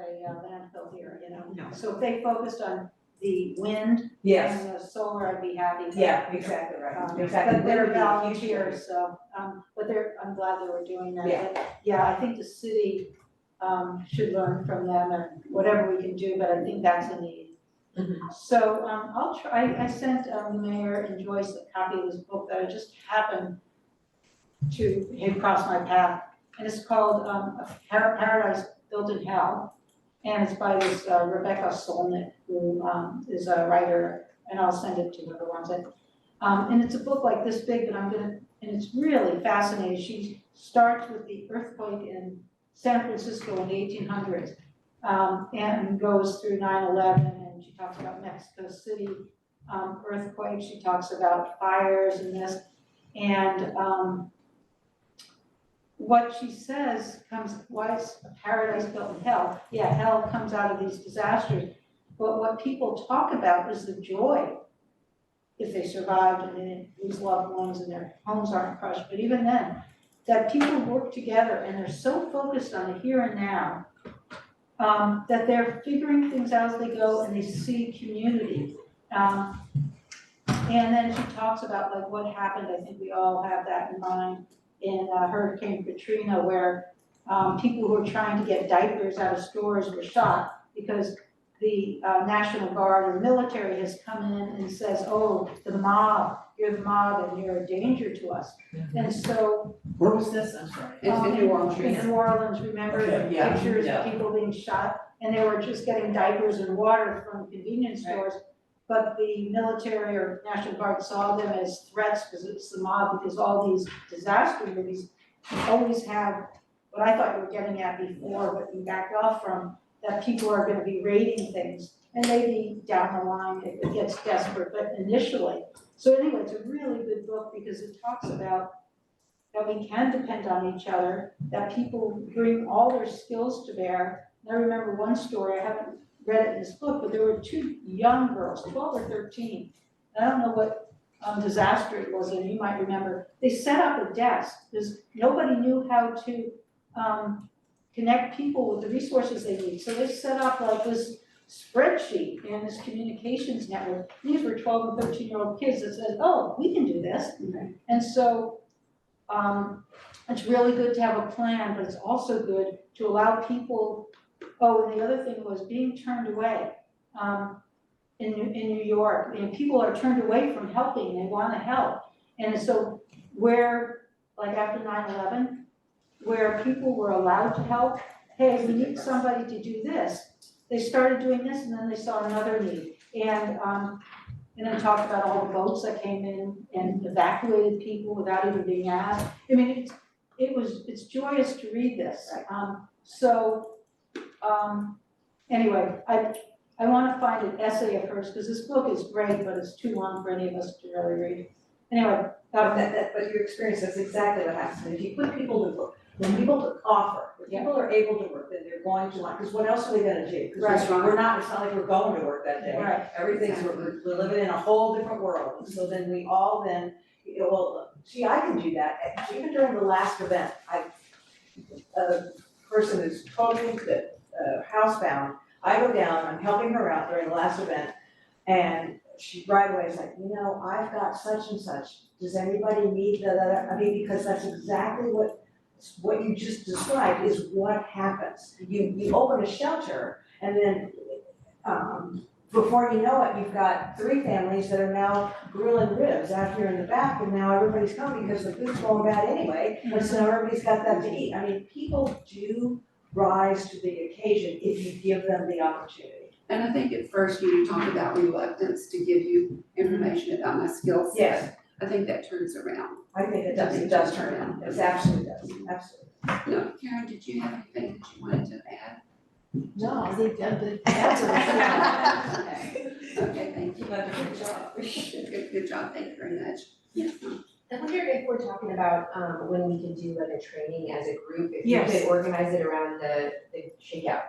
landfill here, No. So if they focused on the wind Yes, and the solar, I'd be happy. yeah, exactly right, exactly. But they're Would be a huge volunteers, so, but I'm glad they were doing that. Yeah. But, yeah, I think the city, should learn from them and whatever we can do, but I think that's a need. So, I'll try, I sent, the mayor and Joyce a copy of this book that I just happened to hit across my path. And it's called, Paradise Built in Hell. And it's by this, Rebecca Solnit, who, is a writer, and I'll send it to whoever wants it. And it's a book like this big, but and it's really fascinating. She starts with the earthquake in San Francisco in the 1800s. and goes through 9/11, and she talks about Mexico City earthquake, she talks about fires and this, and what she says comes, why is a paradise built in hell? Yeah, hell comes out of these disasters, but what people talk about is the joy if they survived and they didn't lose loved ones and their homes aren't crushed, but even then, that people work together and they're so focused on the here and now, that they're figuring things out as they go and they see community. And then she talks about like what happened, I think we all have that in mind, in Hurricane Katrina, where people who were trying to get diapers out of stores were shot because the National Guard or military has come in and says, oh, the mob, you're the mob and you're a danger to us. And so. Where was this? I'm sorry. In New Orleans. In New Orleans, remember the Okay, yeah, pictures yeah. of people being shot, and they were just getting diapers and water from convenience stores. But the military or National Guard saw them as threats because it's the mob, because all these disaster movies always have what I thought you were getting at before, but you backed off from, that people are gonna be raiding things, and maybe down the line it gets desperate, but initially. So anyway, it's a really good book because it talks about that we can depend on each other, that people bring all their skills to bear. And I remember one story, I haven't read it in this book, but there were two young girls, 12 or 13. I don't know what disaster it was, and you might remember. They set up a desk because nobody knew how to connect people with the resources they need. So they set up like this spreadsheet and this communications network. These were 12 and 13-year-old kids that said, oh, we can do this. Okay. And so it's really good to have a plan, but it's also good to allow people, oh, and the other thing was being turned away. In New York, and people are turned away from helping, they wanna help. And so where, like after 9/11, where people were allowed to help, hey, we need somebody to do this. They started doing this and then they saw another need. And then talked about all the boats that came in and evacuated people without even being asked. I mean, it's joyous to read this. Anyway, I want to find an essay of hers, because this book is great, but it's too long for any of us to really read. Anyway. But your experience, that's exactly what happens. If you put people to work, when people to offer, when people are able to work, then they're going to want, because what else are we gonna do? Because Right. we're not, it's not like we're going to work that day. Right. Everything's, we're living in a whole different world. And so then we all then, well, gee, I can do that. Even during the last event, a person who's totally housebound, I go down, I'm helping her out during the last event, and she right away is like, I've got such and such, does anybody need I mean, because that's exactly what you just described is what happens. You open a shelter, and then, before you know it, you've got 3 families that are now grilling ribs after you're in the back, and now everybody's coming because the food's going bad anyway, and so everybody's got that to eat. I mean, people do rise to the occasion if you give them the opportunity. And I think at first when you talk about reluctance to give you information about my skill set, Yes. I think that turns around. I think it does turn around, it absolutely does, absolutely. No, Karen, did you have anything that you wanted to add? No, I think that did. Okay, thank you. Good job. Good job, thank you very much. Yes. I wonder if we're talking about when we can do like a training as a group, if we Yes. could organize it around the shakeout.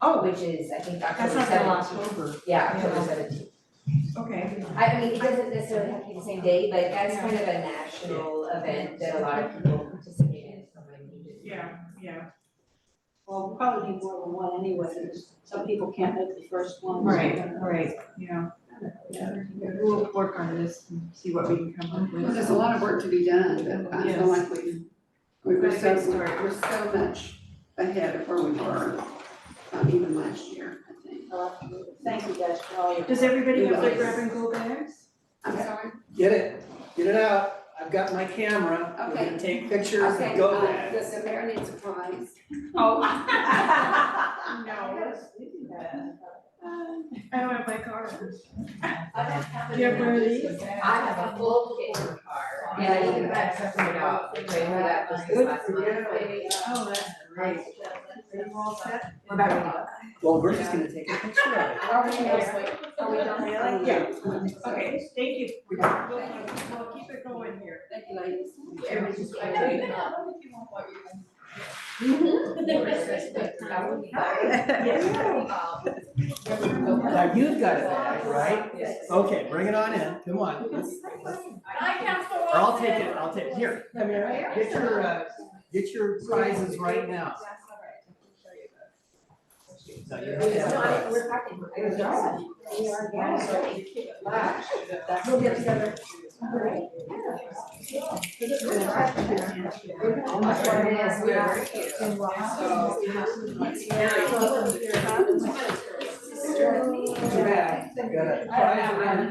Oh. Which is, I think, That's October not till 17th. October. Yeah, October Yeah. 17th. Okay. I mean, it doesn't necessarily have to be the same day, but that's kind of a national event that a lot of people participate in, so maybe we just. Yeah. Well, we'll probably need more than one anyway, because some people can't make the first one. Right, yeah. We'll work on this and see what we can come up with. Well, there's a lot of work to be done, but I feel like we're Got a good so start. much ahead of where we were, even last year, I think. Thank you guys for all your. Does everybody have their Yes. grab and go bags? I'm sorry? Get it out. I've got my camera. We're Okay. gonna take pictures Okay, and go back. the mayor needs a prize. Oh. I got a sleeping bag. I don't have my car. I don't have Do you have one of these? I have a full kit in the car, and I even had something about, that was this Good last for month, you. maybe. Oh, that's great. Are you all set? What about radio? Well, we're just gonna take a picture of it. Are we done? Really? Yeah. Okay, thank you. We'll keep it going here. Thank you, ladies. Everything's I know you can have them if you want what you're gonna. That would be. Now you've got it back, right? Okay, bring it on in, come on. Hi, Council Or I'll take it, here, come here, get your prizes right now. No, you have to have prizes. We're packing. We are, yeah. We'll get together. Too bad, got a prize around.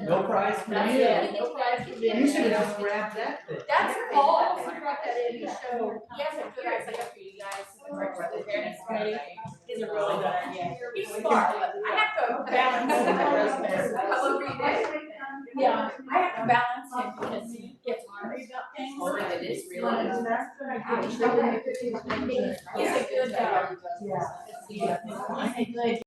No prize for That's you. it, no prize for You should have just grabbed that thing. That's Paul, he brought that in to show, he has a good idea for you guys, the fairness committee, is a really good idea. He's smart, but I have to balance him. How every day? Yeah, I have to balance him because he gets worried about things. Oh my goodness, really? He's a